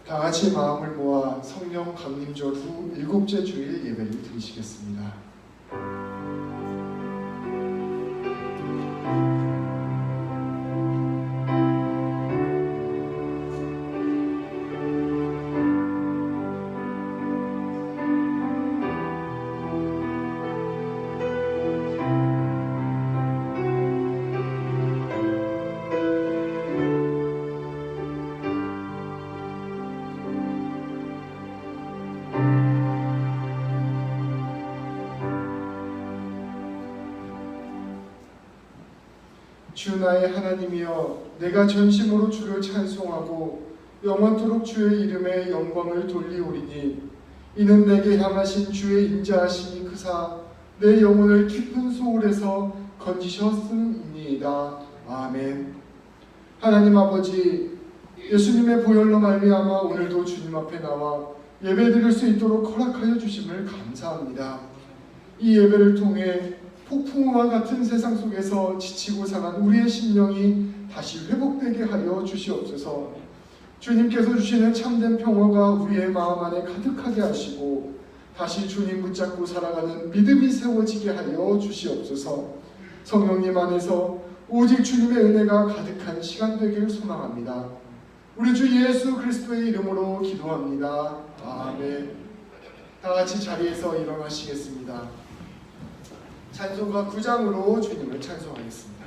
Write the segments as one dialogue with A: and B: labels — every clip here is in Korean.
A: 다 같이 마음을 모아 성령 강림절 후 7째 주일 예배를 드리시겠습니다. 주 나의 하나님이여, 내가 전심으로 주를 찬송하고 영원토록 주의 이름에 영광을 돌리오리니, 이는 내게 향하신 주의 인자하심이 크사 내 영혼을 깊은 소울에서 건지셨음이니이다. 아멘. 하나님 아버지, 예수님의 보혈로 말미암아 오늘도 주님 앞에 나와 예배드릴 수 있도록 허락하여 주심을 감사합니다. 이 예배를 통해 폭풍우와 같은 세상 속에서 지치고 상한 우리의 심령이 다시 회복되게 하여 주시옵소서. 주님께서 주시는 참된 평화가 우리의 마음 안에 가득하게 하시고 다시 주님 붙잡고 살아가는 믿음이 세워지게 하여 주시옵소서. 성령님 안에서 오직 주님의 은혜가 가득한 시간 되기를 소망합니다. 우리 주 예수 그리스도의 이름으로 기도합니다. 아멘. 다 같이 자리에서 일어나시겠습니다. 찬송가 9장으로 주님을 찬송하겠습니다.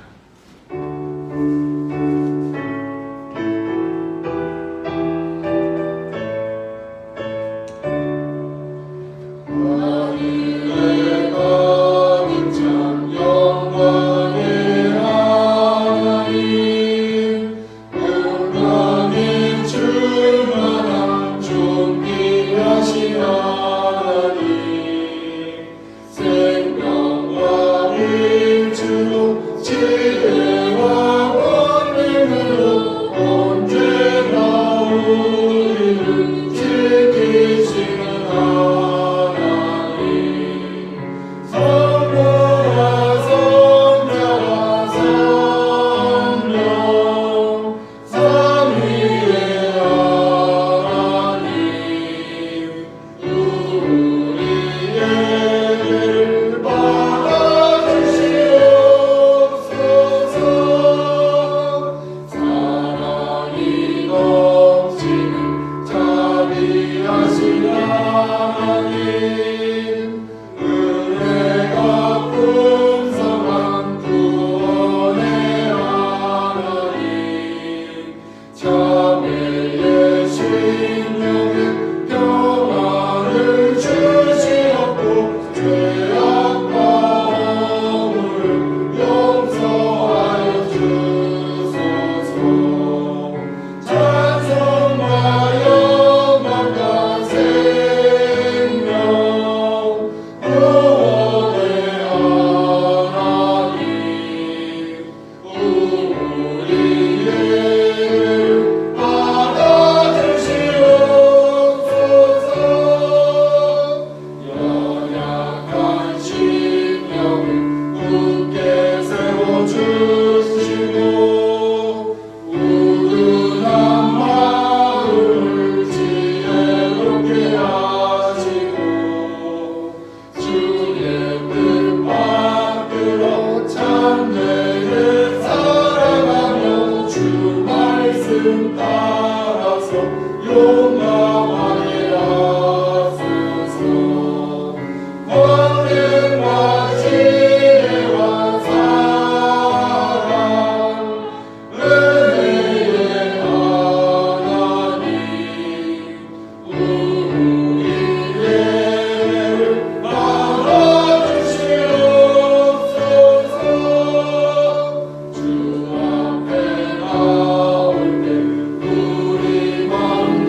B: 주 앞에 나올 때 우리 마음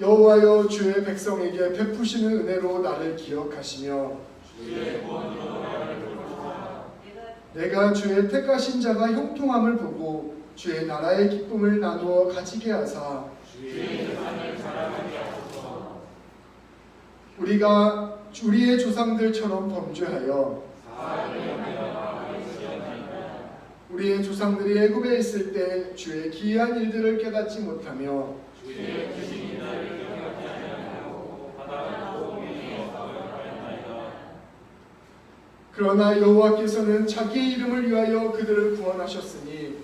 A: 여호와여, 주의 백성에게 베푸시는 은혜로 나를 기억하시며 내가 주의 택하신 자가 형통함을 보고 주의 나라의 기쁨을 나누어 가지게 하사 우리가 우리의 조상들처럼 범죄하여 우리의 조상들이 애굽에 있을 때 주의 기이한 일들을 깨닫지 못하며 그러나 여호와께서는 자기의 이름을 위하여 그들을 구원하셨으니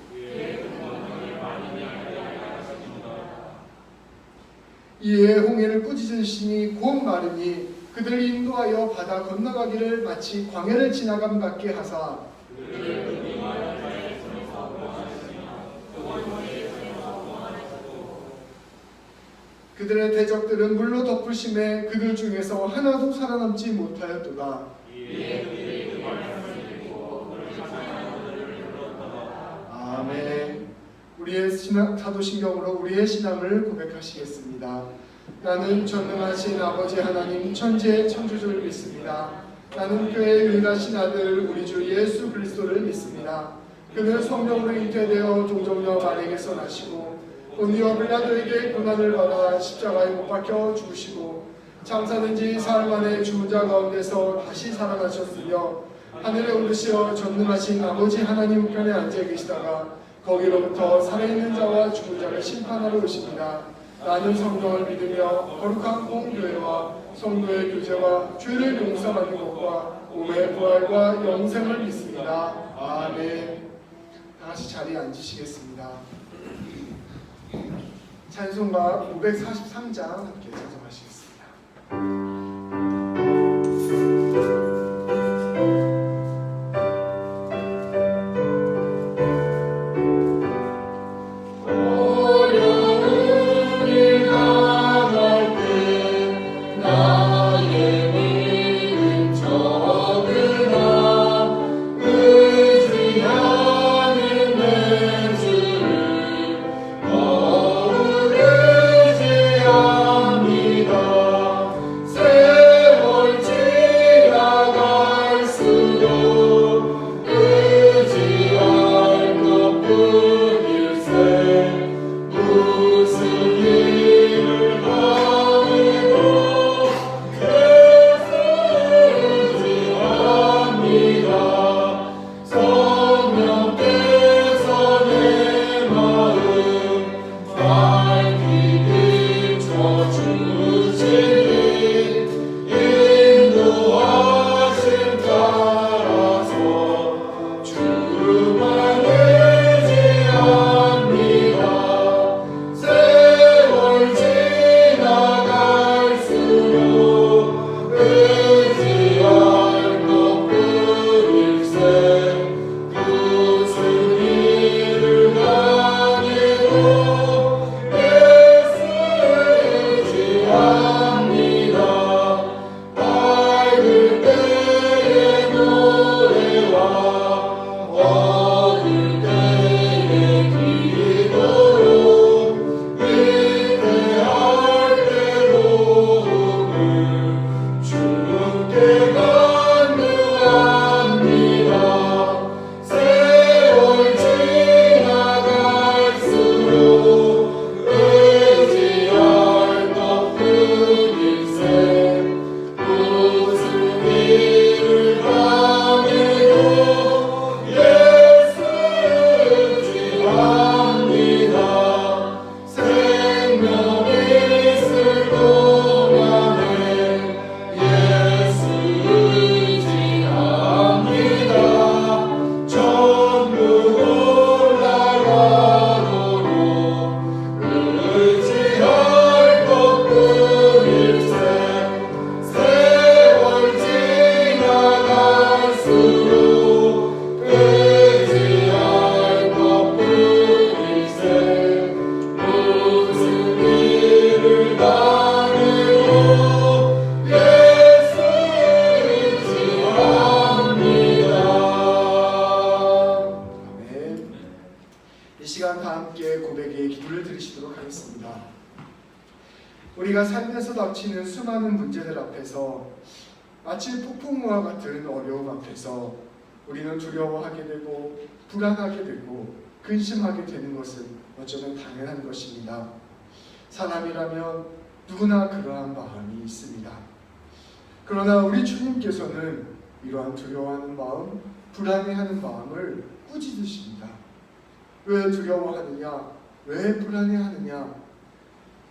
A: 이에 홍해를 꾸짖으시니 곧 마르니 그들을 인도하여 바다 건너가기를 마치 광야를 지나감 같게 하사 그들의 대적들은 물로 덮으심에 그들 중에서 하나도 살아남지 못하였도다. 아멘. 우리의 사도신경으로 우리의 신앙을 고백하시겠습니다. 나는 전능하신 아버지 하나님 천지의 창조주를 믿습니다. 나는 교회의 유일하신 아들 우리 주 예수 그리스도를 믿습니다. 그는 성령으로 잉태되어 동정녀 마리에게서 나시고 본디오 빌라도에게 고난을 받아 십자가에 못 박혀 죽으시고 장사된 지 사흘 만에 죽은 자 가운데서 다시 살아나셨으며 하늘에 오르시어 전능하신 아버지 하나님 우편에 앉아 계시다가 거기로부터 살아있는 자와 죽은 자를 심판하러 오십니다. 나는 성령을 믿으며 거룩한 공교회와 성도의 교제와 죄를 용서받는 것과 몸의 부활과 영생을 믿습니다. 아멘. 다시 자리에 앉으시겠습니다. 찬송가 543장 함께 찬송하시겠습니다.
B: 새
A: 함께 고백의 기도를 드리시도록 하겠습니다. 우리가 삶에서 닥치는 수많은 문제들 앞에서 마치 폭풍우와 같은 어려움 앞에서 우리는 두려워하게 되고 불안하게 되고 근심하게 되는 것은 어쩌면 당연한 것입니다. 사람이라면 누구나 그러한 마음이 있습니다. 그러나 우리 주님께서는 이러한 두려워하는 마음, 불안해하는 마음을 꾸짖으십니다. 왜 두려워하느냐? 왜 불안해하느냐?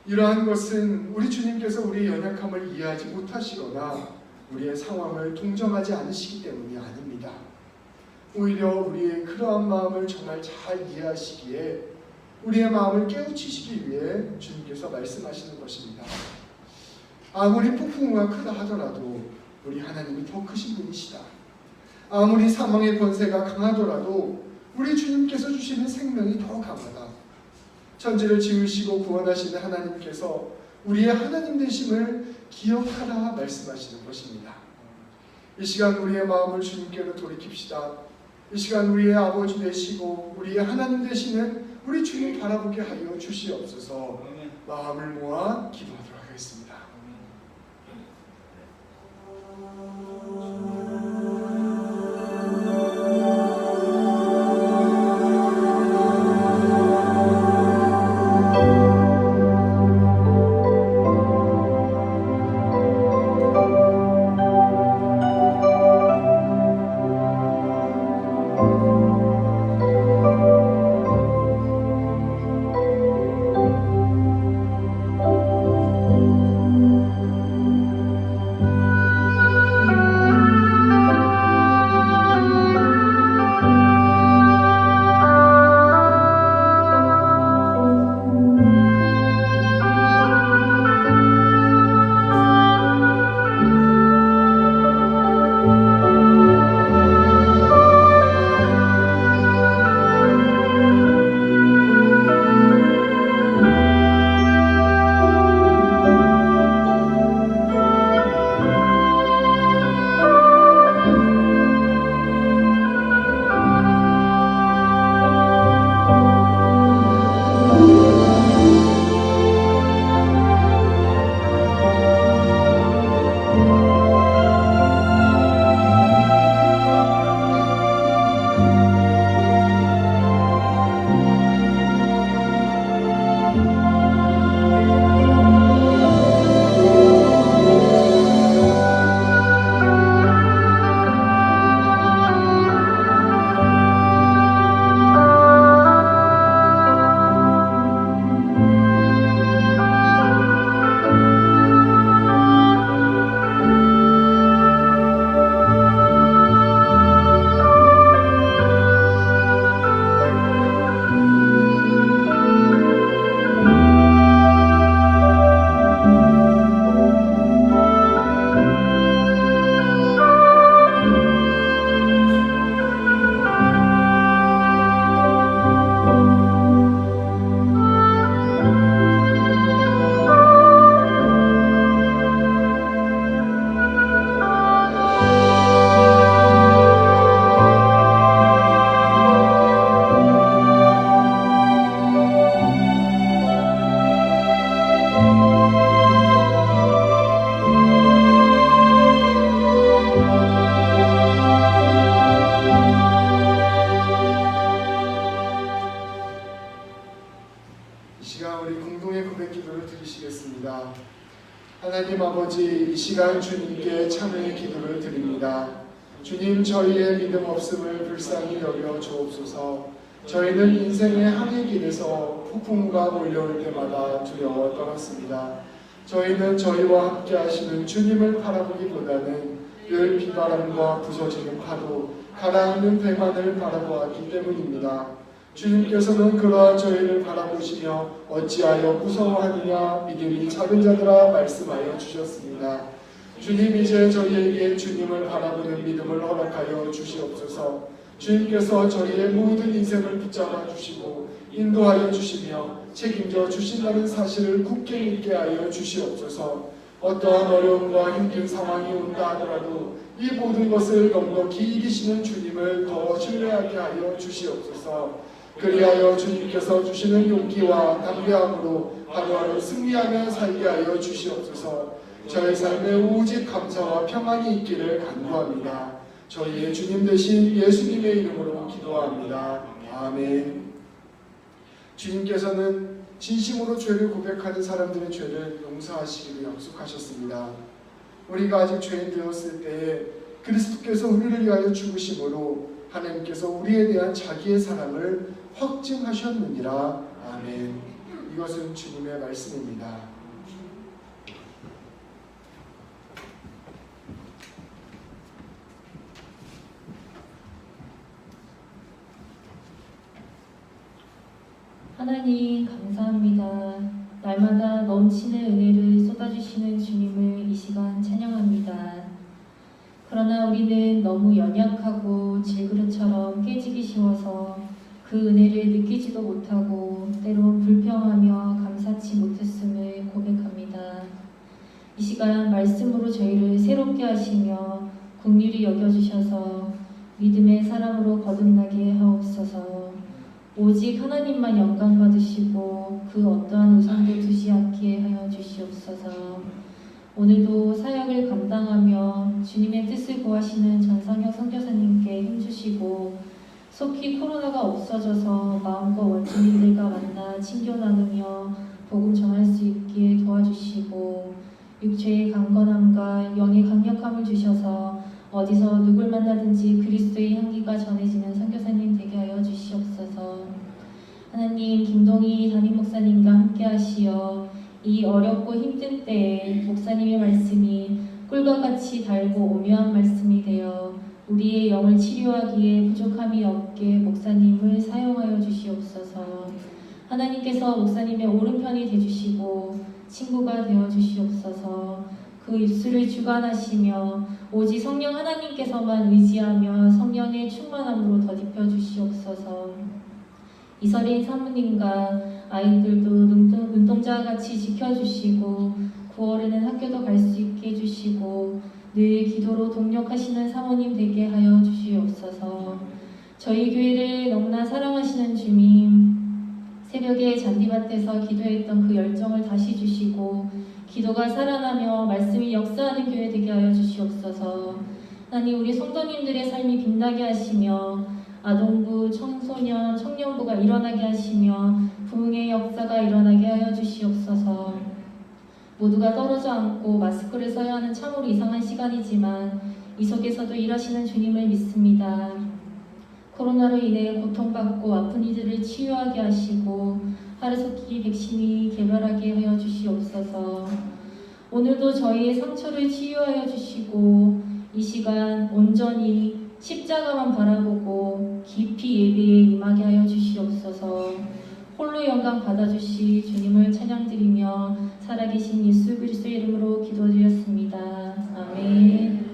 A: 이러한 것은 우리 주님께서 우리의 연약함을 이해하지 못하시거나 우리의 상황을 동정하지 않으시기 때문이 아닙니다. 오히려 우리의 그러한 마음을 정말 잘 이해하시기에 우리의 마음을 깨우치시기 위해 주님께서 말씀하시는 것입니다. 아무리 폭풍우가 크다 하더라도 우리 하나님이 더 크신 분이시다. 아무리 사망의 권세가 강하더라도 우리 주님께서 주시는 생명이 더 강하다. 천지를 지으시고 구원하시는 하나님께서 우리의 하나님 되심을 기억하라 말씀하시는 것입니다. 이 시간 우리의 마음을 주님께로 돌이킵시다. 이 시간 우리의 아버지 되시고 우리의 하나님 되시는 우리 주님 바라보게 하여 주시옵소서. 마음을 모아 기도하도록 하겠습니다. 하나님 아버지, 이 시간 주님께 참회의 기도를 드립니다. 주님, 저희의 믿음 없음을 불쌍히 여겨 주옵소서. 저희는 인생의 항해 길에서 폭풍우가 몰려올 때마다 두려워 떨었습니다. 저희는 저희와 함께 하시는 주님을 바라보기보다는 늘 비바람과 부서지는 파도, 가라앉는 배만을 바라보았기 때문입니다. 주님께서는 그러한 저희를 바라보시며 어찌하여 무서워하느냐 믿음이 작은 자들아 말씀하여 주셨습니다. 주님, 이제 저희에게 주님을 바라보는 믿음을 허락하여 주시옵소서. 주님께서 저희의 모든 인생을 붙잡아 주시고 인도하여 주시며 책임져 주신다는 사실을 굳게 믿게 하여 주시옵소서. 어떠한 어려움과 힘든 상황이 온다 하더라도 이 모든 것을 넉넉히 이기시는 주님을 더 신뢰하게 하여 주시옵소서. 그리하여 주님께서 주시는 용기와 담대함으로 하루하루 승리하며 살게 하여 주시옵소서. 저희 삶에 오직 감사와 평안이 있기를 간구합니다. 저희의 주님 되신 예수님의 이름으로 기도합니다. 아멘. 주님께서는 진심으로 죄를 고백하는 사람들의 죄를 용서하시기로 약속하셨습니다. 우리가 아직 죄인 되었을 때에 그리스도께서 우리를 위하여 죽으심으로 하나님께서 우리에 대한 자기의 사랑을 확증하셨느니라. 아멘. 이것은 주님의 말씀입니다.
B: 하나님 감사합니다. 날마다 넘치는 은혜를 쏟아주시는 주님을 이 시간 찬양합니다. 그러나 우리는 너무 연약하고 질그릇처럼 깨지기 쉬워서 그 은혜를 느끼지도 못하고 때론 불평하며 감사치 못했음을 고백합니다. 이 시간 말씀으로 저희를 새롭게 하시며 긍휼히 여겨주셔서 믿음의 사람으로 거듭나게 하옵소서. 오직 하나님만 영광 받으시고 그 어떠한 우상도 두지 않게 하여 주시옵소서. 오늘도 사역을 감당하며 주님의 뜻을 구하시는 전상혁 선교사님께 힘주시고 속히 코로나가 없어져서 마음과 원주민들과 만나 친교 나누며 복음 전할 수 있게 도와주시고 육체의 강건함과 영의 강력함을 주셔서 어디서 누굴 만나든지 그리스도의 향기가 전해지는 선교사님 되게 하여 주시옵소서. 하나님, 김동희 담임 목사님과 함께 하시어 이 어렵고 힘든 때에 목사님의 말씀이 꿀과 같이 달고 오묘한 말씀이 되어 우리의 영을 치료하기에 부족함이 없게 목사님을 사용하여 주시옵소서. 하나님께서 목사님의 오른편이 되주시고 친구가 되어 주시옵소서. 그 입술을 주관하시며 오직 성령 하나님께서만 의지하며 성령의 충만함으로 덧입혀 주시옵소서. 이설인 사모님과 아이들도 눈동자와 같이 지켜주시고 9월에는 학교도 갈 수 있게 해주시고 늘 기도로 동력하시는 사모님 되게 하여 주시옵소서. 저희 교회를 너무나 사랑하시는 주님, 새벽에 잔디밭에서 기도했던 그 열정을 다시 주시고 기도가 살아나며 말씀이 역사하는 교회 되게 하여 주시옵소서. 하나님, 우리 성도님들의 삶이 빛나게 하시며 아동부, 청소년, 청년부가 일어나게 하시며 부흥의 역사가 일어나게 하여 주시옵소서. 모두가 떨어져 앉고 마스크를 써야 하는 참으로 이상한 시간이지만 이 속에서도 일하시는 주님을 믿습니다. 코로나로 인해 고통받고 아픈 이들을 치유하게 하시고 하루속히 백신이 개발하게 하여 주시옵소서. 오늘도 저희의 상처를 치유하여 주시고 이 시간 온전히 십자가만 바라보고 깊이 예배에 임하게 하여 주시옵소서. 홀로 영광 받아주시 주님을 찬양드리며 살아계신 예수 그리스도의 이름으로 기도드렸습니다. 아멘.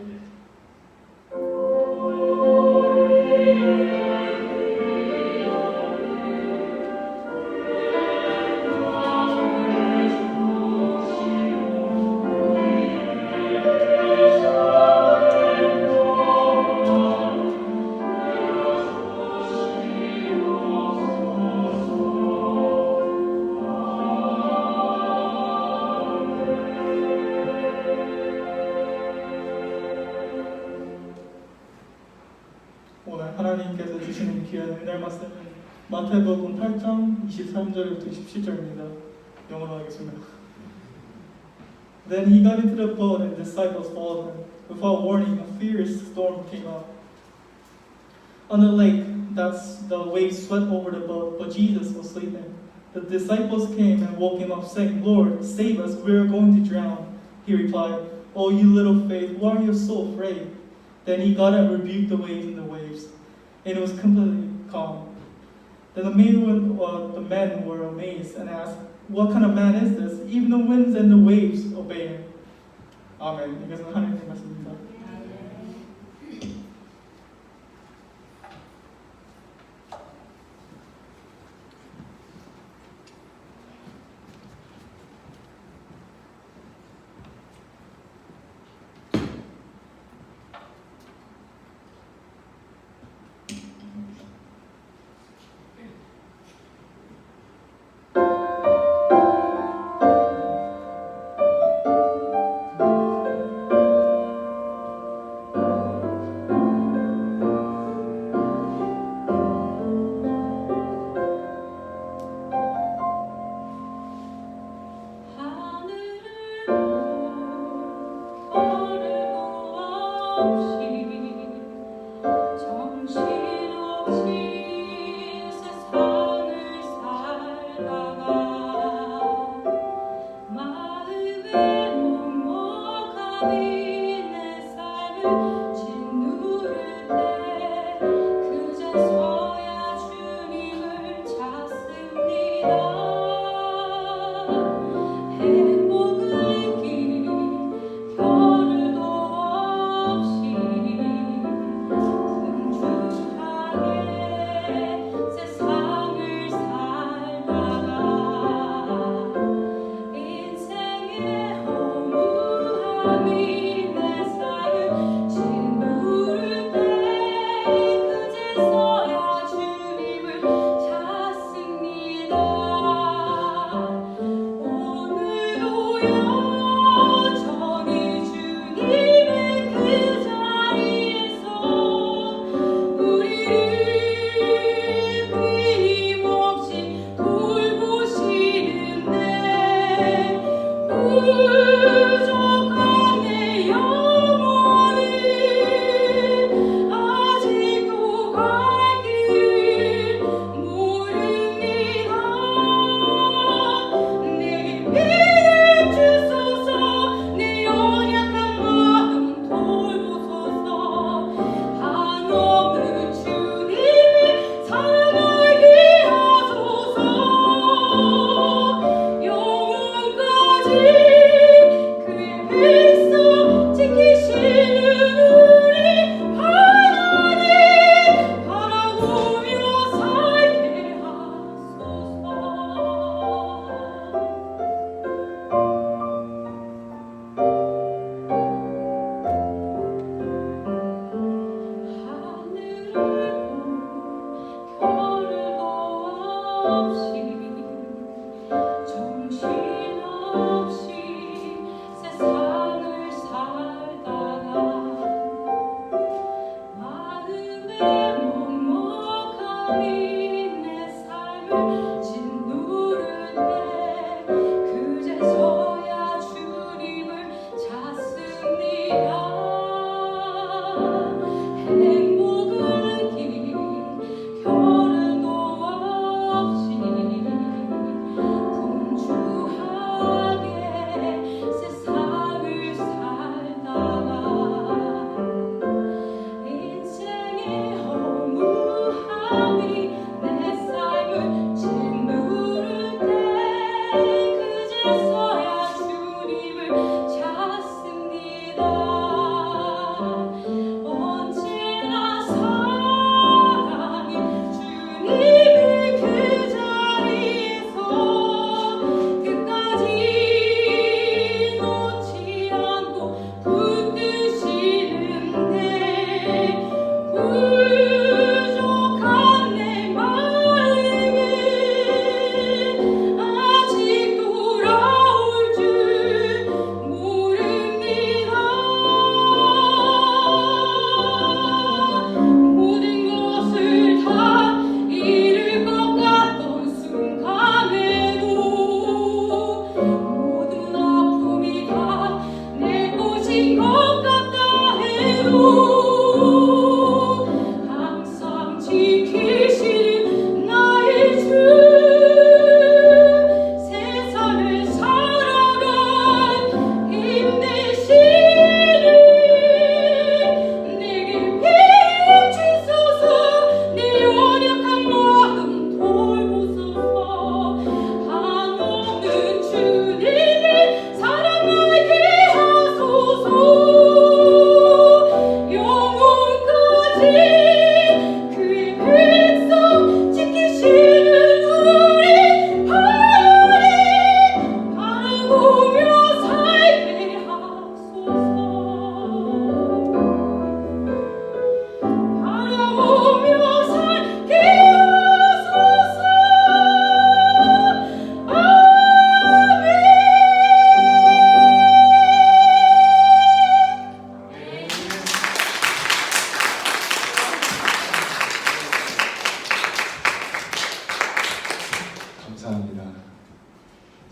C: 오늘 하나님께서 주시는 귀한 은혜 말씀은 마태복음 8장 23절부터 27절입니다. 영어로 하겠습니다. Then he got into the boat and the disciples followed him. Without warning, a fierce storm came up on the lake. The waves swept over the boat, but Jesus was sleeping. The disciples came and woke him up, saying, Lord, save us, we are going to drown. He replied, Oh, you little faith, why are you so afraid? Then he got up and rebuked the waves, and it was completely calm. Then the men were amazed and asked, What kind of man is this? Even the winds and the waves obey him. 아멘. 이것은 하나님의 말씀입니다.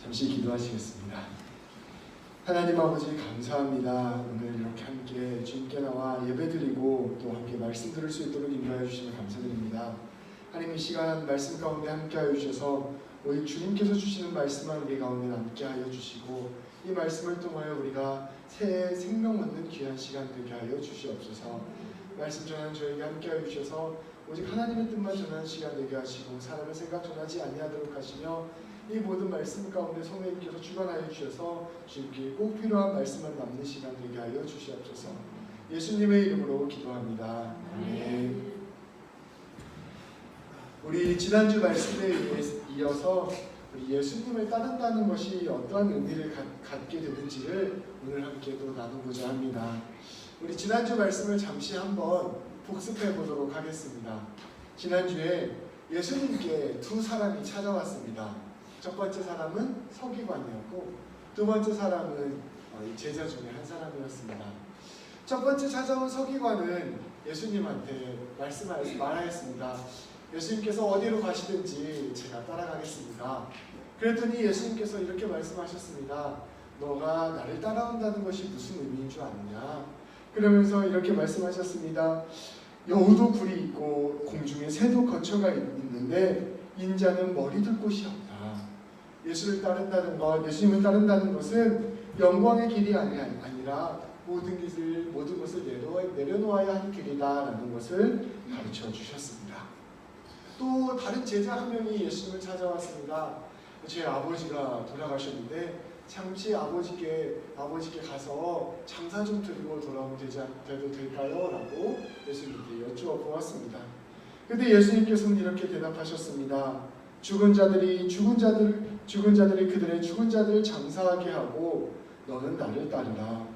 A: 잠시 기도하시겠습니다. 하나님 아버지 감사합니다. 오늘 이렇게 함께 주님께 나와 예배드리고 또 함께 말씀 들을 수 있도록 인도하여 주시면 감사드립니다. 하나님 이 시간 말씀 가운데 함께하여 주셔서 오직 주님께서 주시는 말씀만 우리 가운데 남게하여 주시고 이 말씀을 통하여 우리가 새 생명 얻는 귀한 시간 되게 하여 주시옵소서. 말씀 전하는 저에게 함께하여 주셔서 오직 하나님의 뜻만 전하는 시간 되게 하시고 사람의 생각 전하지 아니하도록 하시며 이 모든 말씀 가운데 성령님께서 주관하여 주셔서 주님께 꼭 필요한 말씀만 남는 시간 되게 하여 주시옵소서. 예수님의 이름으로 기도합니다. 아멘. 우리 지난주 말씀에 이어서 우리 예수님을 따른다는 것이 어떠한 의미를 갖게 되는지를 오늘 함께 또 나누고자 합니다. 우리 지난주 말씀을 잠시 한번 복습해 보도록 하겠습니다. 지난주에 예수님께 두 사람이 찾아왔습니다. 첫 번째 사람은 서기관이었고 두 번째 사람은 제자 중에 한 사람이었습니다. 첫 번째 찾아온 서기관은 예수님한테 말하였습니다. 예수님께서 어디로 가시든지 제가 따라가겠습니다. 그랬더니 예수님께서 이렇게 말씀하셨습니다. 너가 나를 따라온다는 것이 무슨 의미인 줄 아느냐? 그러면서 이렇게 말씀하셨습니다. 여우도 굴이 있고 공중에 새도 거처가 있는데 인자는 머리 둘 곳이 없다. 예수님을 따른다는 것은 영광의 길이 아니라 모든 것을 내려놓아야 하는 길이다라는 것을 가르쳐 주셨습니다. 또 다른 제자 한 명이 예수님을 찾아왔습니다. 제 아버지가 돌아가셨는데 잠시 아버지께 가서 장사 좀 드리고 돌아오면 돼도 될까요? 라고 예수님께 여쭈어보았습니다. 근데 예수님께서는 이렇게 대답하셨습니다. 죽은 자들이 그들의 죽은 자들을 장사하게 하고 너는 나를 따르라.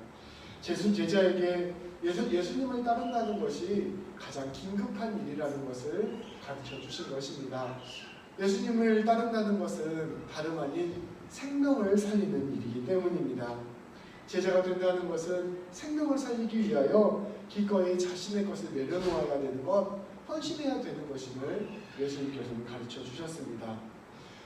A: 제자에게 예수님을 따른다는 것이 가장 긴급한 일이라는 것을 가르쳐 주신 것입니다. 예수님을 따른다는 것은 다름 아닌 생명을 살리는 일이기 때문입니다. 제자가 된다는 것은 생명을 살리기 위하여 기꺼이 자신의 것을 내려놓아야 되는 것, 헌신해야 되는 것임을 예수님께서는 가르쳐 주셨습니다.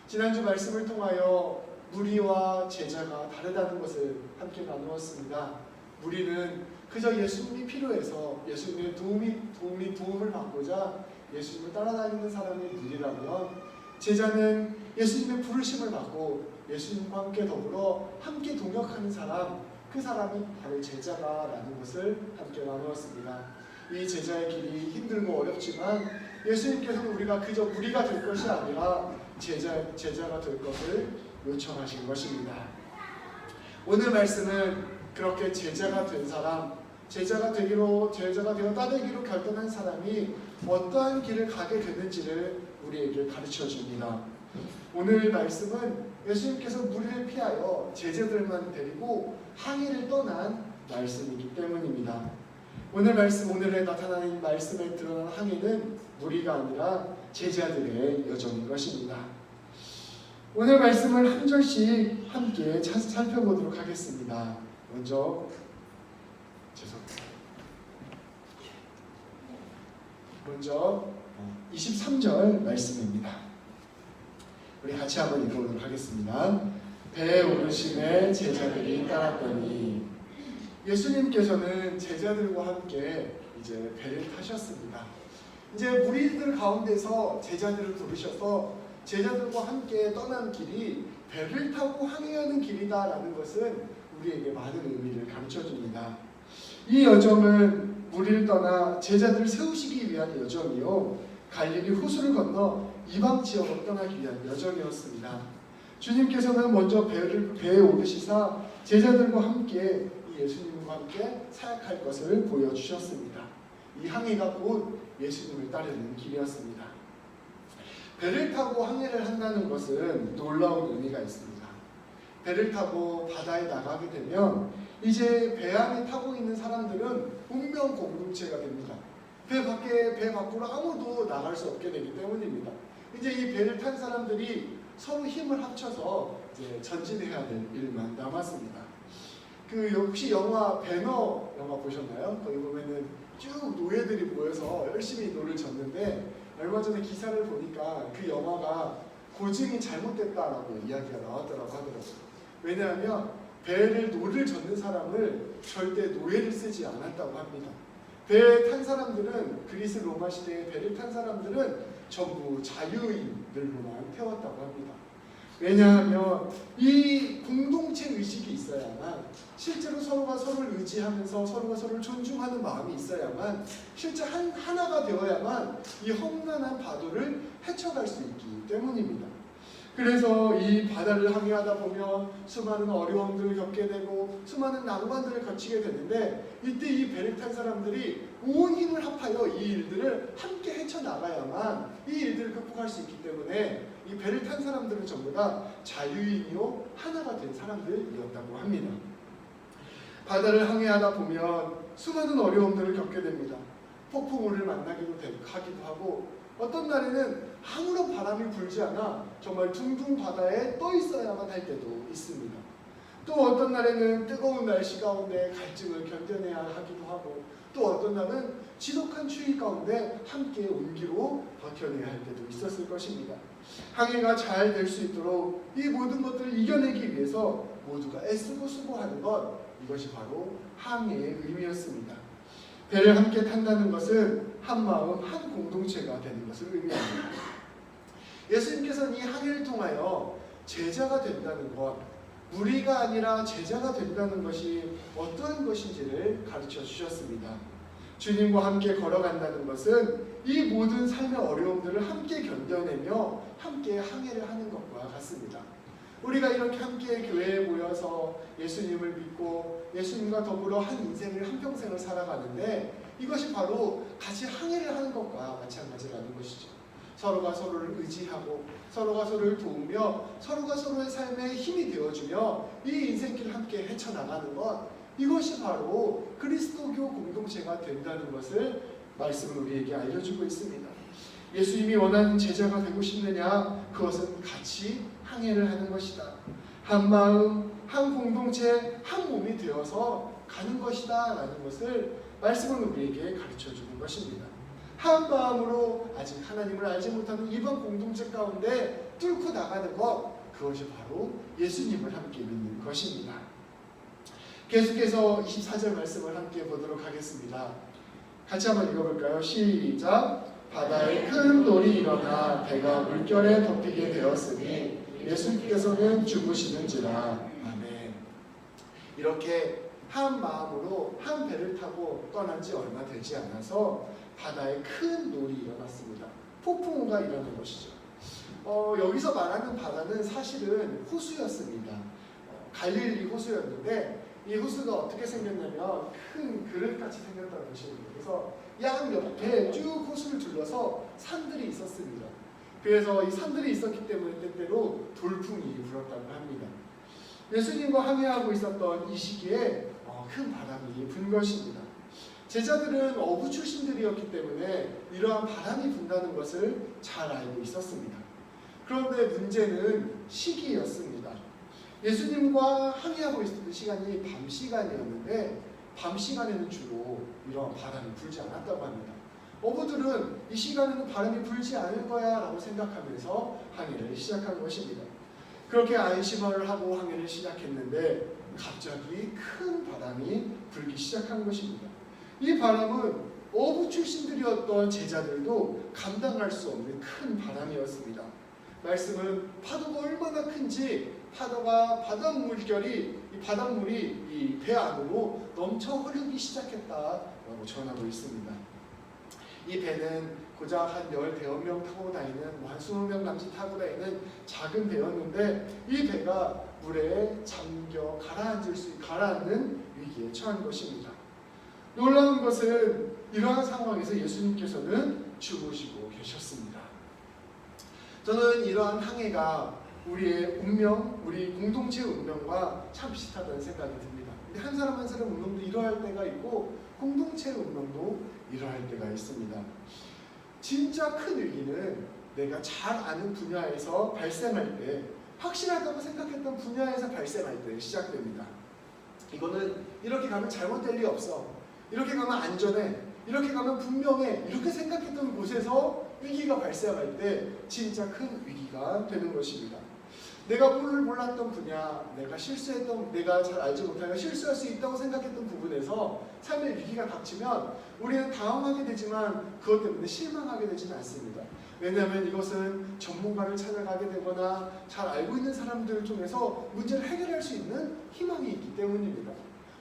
A: 지난주 말씀을 통하여 무리와 제자가 다르다는 것을 함께 나누었습니다. 무리는 그저 예수님이 필요해서 예수님의 도움을 받고자 예수님을 따라다니는 사람이 무리라면 제자는 예수님의 부르심을 받고 예수님과 함께 더불어 함께 동역하는 사람, 그 사람이 바로 제자다라는 것을 함께 나누었습니다. 이 제자의 길이 힘들고 어렵지만 예수님께서는 우리가 그저 무리가 될 것이 아니라 제자가 될 것을 요청하신 것입니다. 오늘 말씀은 그렇게 제자가 되어 따르기로 결단한 사람이 어떠한 길을 가게 되는지를 우리에게 가르쳐 줍니다. 오늘 말씀은 예수님께서 무리를 피하여 제자들만 데리고 항해를 떠난 말씀이기 때문입니다. 오늘에 나타나는 말씀에 드러난 항해는 무리가 아니라 제자들의 여정인 것입니다. 오늘 말씀을 한 절씩 함께 살펴보도록 하겠습니다. 먼저 23절 말씀입니다. 우리 같이 한번 읽어보도록 하겠습니다. 배에 오르심에 제자들이 따랐더니 예수님께서는 제자들과 함께 이제 배를 타셨습니다. 이제 무리들 가운데서 제자들을 부르셔서 제자들과 함께 떠난 길이 배를 타고 항해하는 길이다라는 것은 우리에게 많은 의미를 가르쳐 줍니다. 이 여정은 무리를 떠나 제자들을 세우시기 위한 여정이요, 갈릴리 호수를 건너 이방 지역으로 떠나기 위한 여정이었습니다. 주님께서는 먼저 배에 오르시사 제자들과 함께 예수님과 함께 사역할 것을 보여주셨습니다. 이 항해가 곧 예수님을 따르는 길이었습니다. 배를 타고 항해를 한다는 것은 놀라운 의미가 있습니다. 배를 타고 바다에 나가게 되면 이제 배 안에 타고 있는 사람들은 운명 공동체가 됩니다. 배 밖으로 아무도 나갈 수 없게 되기 때문입니다. 이제 이 배를 탄 사람들이 서로 힘을 합쳐서 이제 전진해야 될 일만 남았습니다. 혹시 배너 영화 보셨나요? 거기 보면은 쭉 노예들이 모여서 열심히 노를 젓는데 얼마 전에 기사를 보니까 그 영화가 고증이 잘못됐다라고 이야기가 나왔더라고 하더라고요. 왜냐하면 노를 젓는 사람을 절대 노예를 쓰지 않았다고 합니다. 배에 탄 사람들은 그리스 로마 시대에 배를 탄 사람들은 전부 자유인들로만 태웠다고 합니다. 왜냐하면 이 공동체 의식이 있어야만, 실제로 서로가 서로를 의지하면서 서로가 서로를 존중하는 마음이 있어야만, 실제 하나가 되어야만 이 험난한 바다를 헤쳐갈 수 있기 때문입니다. 그래서 이 바다를 항해하다 보면 수많은 어려움들을 겪게 되고 수많은 난관들을 거치게 되는데, 이때 이 배를 탄 사람들이 온 힘을 합하여 이 일들을 함께 헤쳐나가야만 이 일들을 극복할 수 있기 때문에 이 배를 탄 사람들은 전부 다 자유인이요 하나가 된 사람들이었다고 합니다. 바다를 항해하다 보면 수많은 어려움들을 겪게 됩니다. 폭풍우를 만나기도 하기도 하고, 어떤 날에는 아무런 바람이 불지 않아 정말 둥둥 바다에 떠 있어야만 할 때도 있습니다. 또 어떤 날에는 뜨거운 날씨 가운데 갈증을 견뎌내야 하기도 하고, 또 어떤 날은 지독한 추위 가운데 함께 온기로 버텨내야 할 때도 있었을 것입니다. 항해가 잘 될 수 있도록 이 모든 것들을 이겨내기 위해서 모두가 애쓰고 수고하는 것, 이것이 바로 항해의 의미였습니다. 배를 함께 탄다는 것은 한 마음 한 공동체가 되는 것을 의미합니다. 예수님께서는 이 항해를 통하여 제자가 된다는 것, 무리가 아니라 제자가 된다는 것이 어떠한 것인지를 가르쳐 주셨습니다. 주님과 함께 걸어간다는 것은 이 모든 삶의 어려움들을 함께 견뎌내며 함께 항해를 하는 것과 같습니다. 우리가 이렇게 함께 교회에 모여서 예수님을 믿고 예수님과 더불어 한 인생을, 한평생을 살아가는데, 이것이 바로 같이 항해를 하는 것과 마찬가지라는 것이죠. 서로가 서로를 의지하고 서로가 서로를 도우며 서로가 서로의 삶에 힘이 되어주며 이 인생길을 함께 헤쳐나가는 것, 이것이 바로 그리스도교 공동체가 된다는 것을 말씀을 우리에게 알려주고 있습니다. 예수님이 원하는 제자가 되고 싶느냐? 그것은 같이 항해를 하는 것이다. 한 마음, 한 공동체, 한 몸이 되어서 가는 것이다 라는 것을 말씀은 우리에게 가르쳐주는 것입니다. 한 마음으로 아직 하나님을 알지 못하는 이번 공동체 가운데 뚫고 나가는 것, 그것이 바로 예수님을 함께 믿는 것입니다. 계속해서 24절 말씀을 함께 보도록 하겠습니다. 같이 한번 읽어볼까요? 시작! 바다에 큰 돌이 일어나 배가 물결에 덮이게 되었으니 예수께서는 죽으시는지라. 아멘. 이렇게 한 마음으로 한 배를 타고 떠난 지 얼마 되지 않아서 바다에 큰 돌이 일어났습니다. 폭풍우가 일어난 것이죠. 여기서 말하는 바다는 사실은 호수였습니다. 갈릴리 호수였는데, 이 호수가 어떻게 생겼냐면 큰 그릇같이 생겼다는 것입니다. 그래서 양 옆에 쭉 호수를 둘러서 산들이 있었습니다. 그래서 이 산들이 있었기 때문에 때때로 돌풍이 불었다고 합니다. 예수님과 항해하고 있었던 이 시기에 큰 바람이 분 것입니다. 제자들은 어부 출신들이었기 때문에 이러한 바람이 분다는 것을 잘 알고 있었습니다. 그런데 문제는 시기였습니다. 예수님과 항해하고 있었던 시간이 밤 시간이었는데, 밤 시간에는 주로 이러한 바람이 불지 않았다고 합니다. 어부들은 이 시간에는 바람이 불지 않을 거야 라고 생각하면서 항해를 시작한 것입니다. 그렇게 안심을 하고 항해를 시작했는데 갑자기 큰 바람이 불기 시작한 것입니다. 이 바람은 어부 출신들이었던 제자들도 감당할 수 없는 큰 바람이었습니다. 말씀은 파도가 얼마나 큰지 바닷물이 이 배 안으로 넘쳐 흐르기 시작했다라고 전하고 있습니다. 이 배는 고작 한 10명 타고 다니는, 한 20명 남짓 타고 다니는 작은 배였는데, 이 배가 물에 잠겨 가라앉는 위기에 처한 것입니다. 놀라운 것은 이러한 상황에서 예수님께서는 죽으시고 계셨습니다. 저는 이러한 항해가 우리의 운명, 우리 공동체의 운명과 참 비슷하다는 생각이 듭니다. 근데 한 사람 한 사람 운명도 이러할 때가 있고 공동체의 운명도 이러할 때가 있습니다. 진짜 큰 위기는 내가 잘 아는 분야에서 발생할 때, 확실하다고 생각했던 분야에서 발생할 때 시작됩니다. 이거는 이렇게 가면 잘못될 리 없어, 이렇게 가면 안전해, 이렇게 가면 분명해, 이렇게 생각했던 곳에서 위기가 발생할 때 진짜 큰 위기가 되는 것입니다. 내가 몰랐던 분야, 내가 잘 알지 못하고 실수할 수 있다고 생각했던 부분에서 삶의 위기가 닥치면 우리는 당황하게 되지만 그것 때문에 실망하게 되지는 않습니다. 왜냐하면 이것은 전문가를 찾아가게 되거나 잘 알고 있는 사람들을 통해서 문제를 해결할 수 있는 희망이 있기 때문입니다.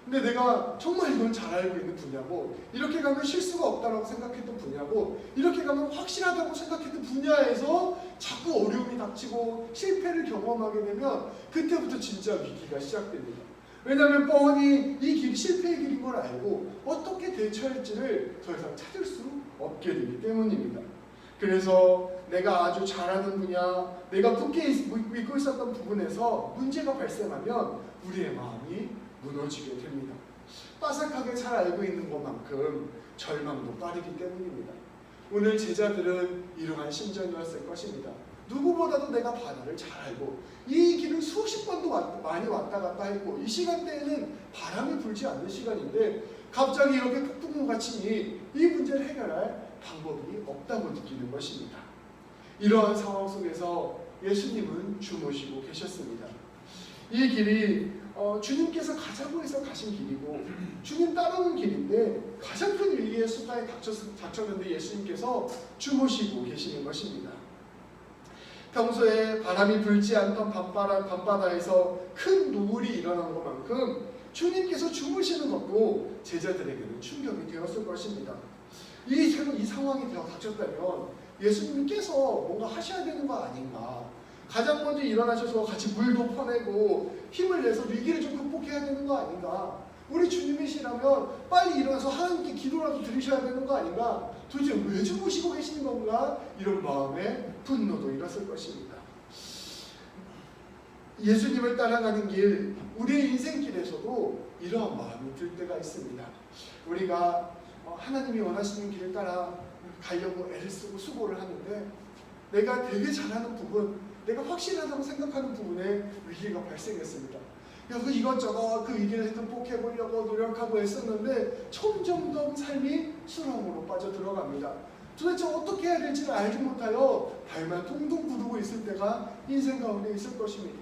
A: 근데 내가 정말 이건 잘 알고 있는 분야고, 이렇게 가면 실수가 없다고 생각했던 분야고, 이렇게 가면 확실하다고 생각했던 분야에서 자꾸 어려움이 닥치고 실패를 경험하게 되면 그때부터 진짜 위기가 시작됩니다. 왜냐하면 뻔히 이 길이 실패의 길인 걸 알고 어떻게 대처할지를 더 이상 찾을 수 없게 되기 때문입니다. 그래서 내가 아주 잘하는 분야, 내가 굳게 믿고 있었던 부분에서 문제가 발생하면 우리의 마음이 무너지게 됩니다. 빠삭하게 잘 알고 있는 것만큼 절망도 빠르기 때문입니다. 오늘 제자들은 이러한 심정이었을 것입니다. 누구보다도 내가 바다를 잘 알고 이 길을 수십 번도 많이 왔다 갔다 했고, 이 시간대에는 바람이 불지 않는 시간인데 갑자기 이렇게 폭풍우가 치니 이 문제를 해결할 방법이 없다고 느끼는 것입니다. 이러한 상황 속에서 예수님은 주무시고 계셨습니다. 이 길이 주님께서 가자고 해서 가신 길이고 주님 따라오는 길인데 가장 큰 위기의 순간에 닥쳤는데 예수님께서 주무시고 계시는 것입니다. 평소에 바람이 불지 않던 밤바다에서 큰 노을이 일어난 것만큼 주님께서 주무시는 것도 제자들에게는 충격이 되었을 것입니다. 이 상황이 닥쳤다면 예수님께서 뭔가 하셔야 되는 거 아닌가, 가장 먼저 일어나셔서 같이 물도 퍼내고 힘을 내서 위기를 좀 극복해야 되는 거 아닌가, 우리 주님이시라면 빨리 일어나서 하나님께 기도라도 드리셔야 되는 거 아닌가, 도대체 왜 주무시고 계시는 건가, 이런 마음에 분노도 일었을 것입니다. 예수님을 따라가는 길, 우리의 인생길에서도 이러한 마음이 들 때가 있습니다. 우리가 하나님이 원하시는 길을 따라 가려고 애를 쓰고 수고를 하는데 내가 되게 잘하는 부분, 내가 확실하다고 생각하는 부분에 위기가 발생했습니다. 그래서 이것저것 그 위기를 극복해보려고 노력하고 애썼는데 점점 삶이 수렁으로 빠져들어갑니다. 도대체 어떻게 해야 될지를 알지 못하여 발만 둥둥 구르고 있을 때가 인생 가운데 있을 것입니다.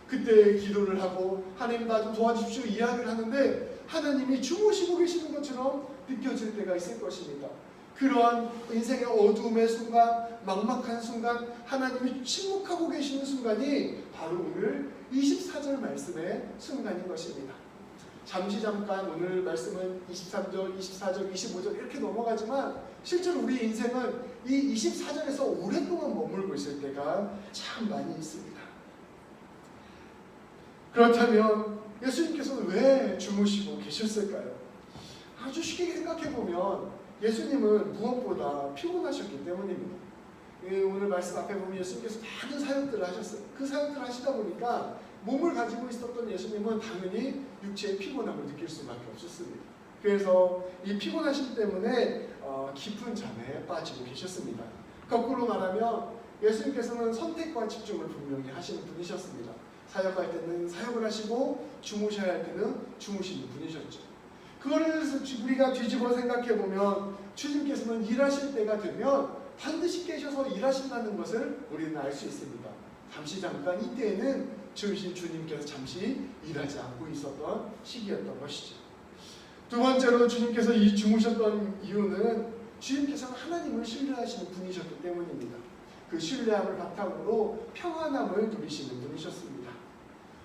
A: 그때 기도를 하고 하나님 나 좀 도와주십시오 이야기를 하는데 하나님이 주무시고 계시는 것처럼 느껴질 때가 있을 것입니다. 그러한 인생의 어두움의 순간, 막막한 순간, 하나님이 침묵하고 계시는 순간이 바로 오늘 24절 말씀의 순간인 것입니다. 잠깐 오늘 말씀은 23절, 24절, 25절 이렇게 넘어가지만 실제로 우리 인생은 이 24절에서 오랫동안 머물고 있을 때가 참 많이 있습니다. 그렇다면 예수님께서는 왜 주무시고 계셨을까요? 아주 쉽게 생각해보면 예수님은 무엇보다 피곤하셨기 때문입니다. 오늘 말씀 앞에 보면 예수님께서 많은 사역들을 하셨어요. 그 사역들을 하시다 보니까 몸을 가지고 있었던 예수님은 당연히 육체의 피곤함을 느낄 수밖에 없었습니다. 그래서 이 피곤하심 때문에 깊은 잠에 빠지고 계셨습니다. 거꾸로 말하면 예수님께서는 선택과 집중을 분명히 하시는 분이셨습니다. 사역할 때는 사역을 하시고 주무셔야 할 때는 주무시는 분이셨죠. 그거를 우리가 뒤집어 생각해보면 주님께서는 일하실 때가 되면 반드시 깨셔서 일하신다는 것을 우리는 알 수 있습니다. 잠깐 이때에는 주님께서 잠시 일하지 않고 있었던 시기였던 것이죠. 두 번째로 주님께서 주무셨던 이유는 주님께서는 하나님을 신뢰하시는 분이셨기 때문입니다. 그 신뢰함을 바탕으로 평안함을 누리시는 분이셨습니다.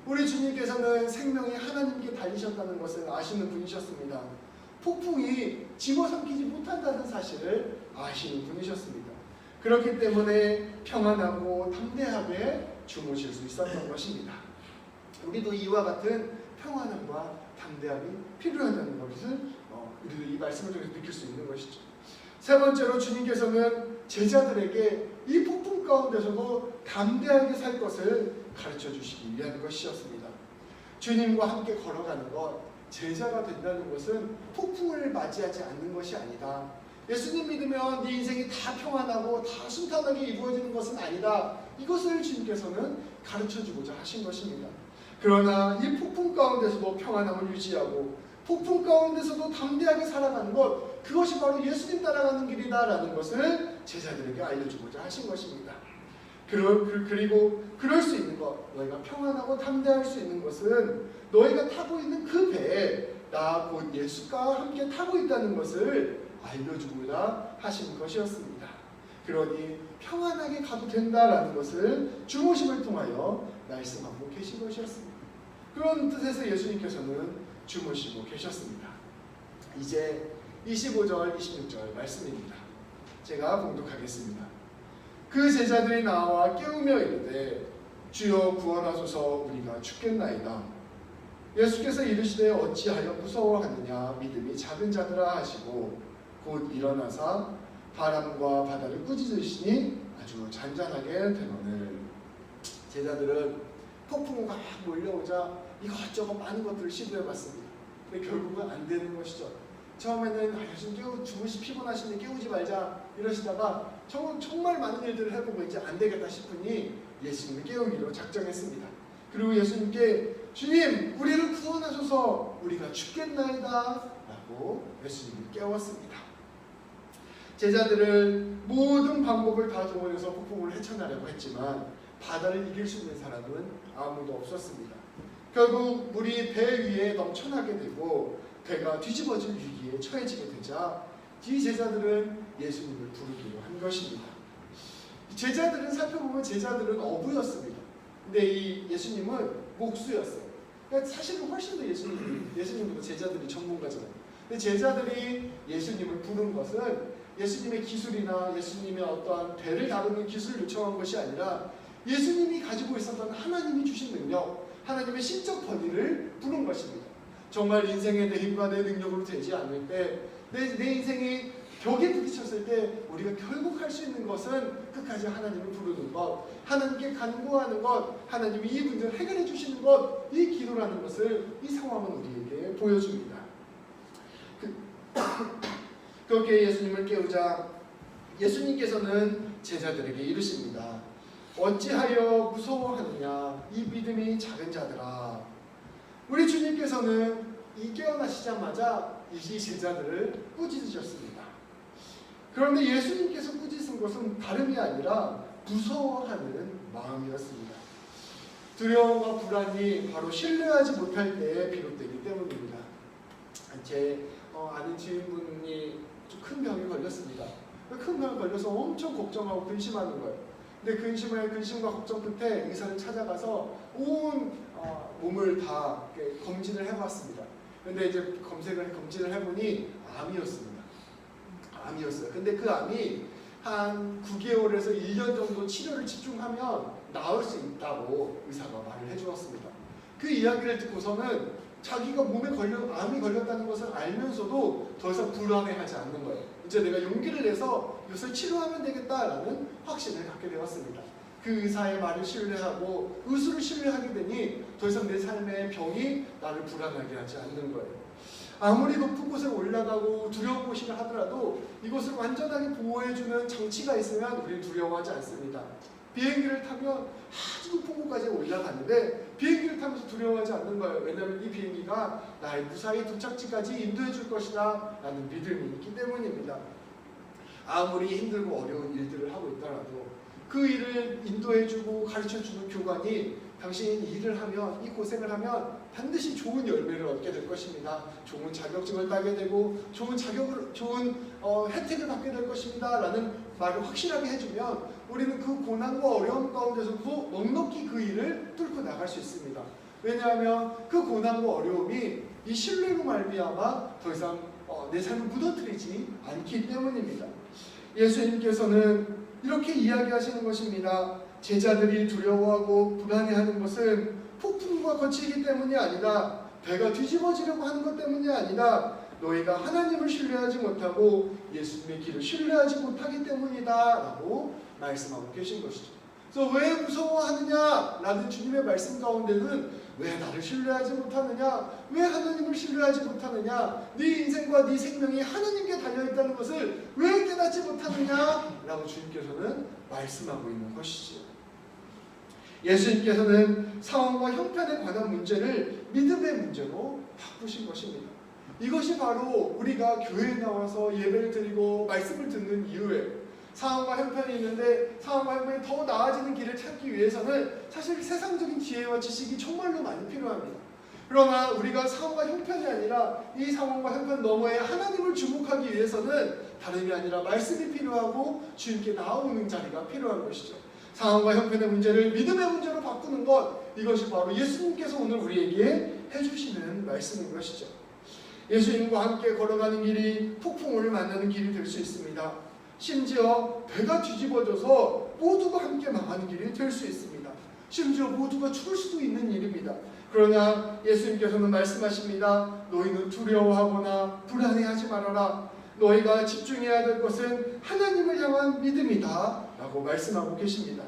A: 우리 주님께서는 생명이 하나님께 달리셨다는 것을 아시는 분이셨습니다. 폭풍이 집어삼키지 못한다는 사실을 아시는 분이셨습니다. 그렇기 때문에 평안하고 담대하게 주무실 수 있었던 것입니다. 우리도 이와 같은 평안함과 담대함이 필요하다는 것을 우리도 이 말씀을 통해서 느낄 수 있는 것이죠. 세 번째로 주님께서는 제자들에게 이 폭풍 가운데서도 담대하게 살 것을 가르쳐 주시기 위한 것이었습니다. 주님과 함께 걸어가는 것, 제자가 된다는 것은 폭풍을 맞이하지 않는 것이 아니다. 예수님 믿으면 네 인생이 다 평안하고 다 순탄하게 이루어지는 것은 아니다. 이것을 주님께서는 가르쳐 주고자 하신 것입니다. 그러나 이 폭풍 가운데서도 평안함을 유지하고 폭풍 가운데서도 담대하게 살아가는 것, 그것이 바로 예수님 따라가는 길이다라는 것을 제자들에게 알려주고자 하신 것입니다. 그리고 그럴 수 있는 것, 너희가 평안하고 담대할 수 있는 것은 너희가 타고 있는 그 배에 나 곧 예수가 함께 타고 있다는 것을 알려주고자 하신 것이었습니다. 그러니 평안하게 가도 된다라는 것을 주무심을 통하여 말씀하고 계신 것이었습니다. 그런 뜻에서 예수님께서는 주무시고 계셨습니다. 이제 25절, 26절 말씀입니다. 제가 봉독하겠습니다. 그 제자들이 나와 깨우며 이르되 주여 구원하소서 우리가 죽겠나이다. 예수께서 이르시되 어찌하여 무서워하느냐 믿음이 작은 자들아 하시고 곧 일어나사 바람과 바다를 꾸짖으시니 아주 잔잔하게 되거늘. 제자들은 폭풍우가 막 몰려오자 이것저것 많은 것들을 시도해봤습니다. 근데 결국은 안 되는 것이죠. 처음에는 예수님 주무시 피곤하신데 깨우지 말자 이러시다가 정말 많은 일들을 해보고 이제 안 되겠다 싶으니 예수님을 깨우기로 작정했습니다. 그리고 예수님께 주님 우리를 구원하소서 우리가 죽겠나이다 라고 예수님을 깨웠습니다. 제자들은 모든 방법을 다 동원해서 폭풍을 헤쳐나려고 했지만 바다를 이길 수 있는 사람은 아무도 없었습니다. 결국 물이 배 위에 넘쳐나게 되고 배가 뒤집어질 위기에 처해지게 되자 이 제자들은 예수님을 부르기로 한 것입니다. 제자들은 살펴보면 제자들은 어부였습니다. 근데 이 예수님은 목수였어요. 그러니까 사실은 훨씬 더 예수님보다 제자들이 전문가잖아요. 근데 제자들이 예수님을 부른 것은 예수님의 기술이나 예수님의 어떠한 배를 다루는 기술을 요청한 것이 아니라 예수님이 가지고 있었던 하나님이 주신 능력, 하나님의 신적 권위를 부른 것입니다. 정말 인생의 내 힘과 내 능력으로 되지 않을 때, 내 인생이 벽에 부딪혔을 때 우리가 결국 할 수 있는 것은 끝까지 하나님을 부르는 것, 하나님께 간구하는 것, 하나님이 이 문제를 해결해 주시는 것, 이 기도라는 것을 이 상황은 우리에게 보여줍니다. 그렇게 예수님을 깨우자 예수님께서는 제자들에게 이르십니다. 어찌하여 무서워하느냐 이 믿음이 작은 자들아. 우리 주님께서는 이 깨어나시자마자 이 제자들을 꾸짖으셨습니다. 그런데 예수님께서 꾸짖은 것은 다름이 아니라 무서워하는 마음이었습니다. 두려움과 불안이 바로 신뢰하지 못할 때에 비롯되기 때문입니다. 제 아는 지인분이 좀 큰 병이 걸렸습니다. 큰 병이 걸려서 엄청 걱정하고 근심하는 거예요. 근데 근심과 걱정 끝에 의사를 찾아가서 온 몸을 다 검진을 해봤습니다. 근데 이제 검진을 해보니 암이었습니다. 암이었어요. 근데 그 암이 한 9개월에서 1년 정도 치료를 집중하면 나을 수 있다고 의사가 말을 해주었습니다. 그 이야기를 듣고서는 자기가 암이 걸렸다는 것을 알면서도 더 이상 불안해하지 않는 거예요. 이제 내가 용기를 내서 이것을 치료하면 되겠다라는 확신을 갖게 되었습니다. 그 의사의 말을 신뢰하고 의술을 신뢰하게 되니 더 이상 내 삶의 병이 나를 불안하게 하지 않는 거예요. 아무리 높은 곳에 올라가고 두려운 곳이라 하더라도 이곳을 완전하게 보호해주는 장치가 있으면 우리는 두려워하지 않습니다. 비행기를 타면 아주 높은 곳까지 올라가는데 비행기를 타면서 두려워하지 않는 거예요. 왜냐하면 이 비행기가 나의 무사히 도착지까지 인도해 줄 것이다 라는 믿음이 있기 때문입니다. 아무리 힘들고 어려운 일들을 하고 있더라도 그 일을 인도해주고 가르쳐주는 교관이 당신이 일을 하면, 이 고생을 하면 반드시 좋은 열매를 얻게 될 것입니다. 좋은 자격증을 따게 되고 좋은 혜택을 받게 될 것입니다 라는 말을 확실하게 해주면 우리는 그 고난과 어려움 가운데서도 넉넉히 그 일을 뚫고 나갈 수 있습니다. 왜냐하면 그 고난과 어려움이 이 신뢰로 말미암아 더 이상 내 삶을 무너뜨리지 않기 때문입니다. 예수님께서는 이렇게 이야기하시는 것입니다. 제자들이 두려워하고 불안해하는 것은 폭풍과 거치기 때문이 아니라 배가 뒤집어지려고 하는 것 때문이 아니라 너희가 하나님을 신뢰하지 못하고 예수님의 길을 신뢰하지 못하기 때문이다 라고 말씀하고 계신 것이죠. 그래서 왜 무서워하느냐 라는 주님의 말씀 가운데는 왜 나를 신뢰하지 못하느냐, 왜 하나님을 신뢰하지 못하느냐, 네 인생과 네 생명이 하나님께 달려있다는 것을 왜 깨닫지 못하느냐 라고 주님께서는 말씀하고 있는 것이죠. 예수님께서는 상황과 형편에 관한 문제를 믿음의 문제로 바꾸신 것입니다. 이것이 바로 우리가 교회에 나와서 예배를 드리고 말씀을 듣는 이유예요. 상황과 형편이 있는데 상황과 형편이 더 나아지는 길을 찾기 위해서는 사실 세상적인 지혜와 지식이 정말로 많이 필요합니다. 그러나 우리가 상황과 형편이 아니라 이 상황과 형편 너머에 하나님을 주목하기 위해서는 다름이 아니라 말씀이 필요하고 주님께 나오는 자리가 필요한 것이죠. 상황과 형편의 문제를 믿음의 문제로 바꾸는 것, 이것이 바로 예수님께서 오늘 우리에게 해주시는 말씀인 것이죠. 예수님과 함께 걸어가는 길이 폭풍을 만나는 길이 될 수 있습니다. 심지어 배가 뒤집어져서 모두가 함께 망하는 길이 될 수 있습니다. 심지어 모두가 죽을 수도 있는 일입니다. 그러나 예수님께서는 말씀하십니다. 너희는 두려워하거나 불안해하지 말아라. 너희가 집중해야 될 것은 하나님을 향한 믿음이다 라고 말씀하고 계십니다.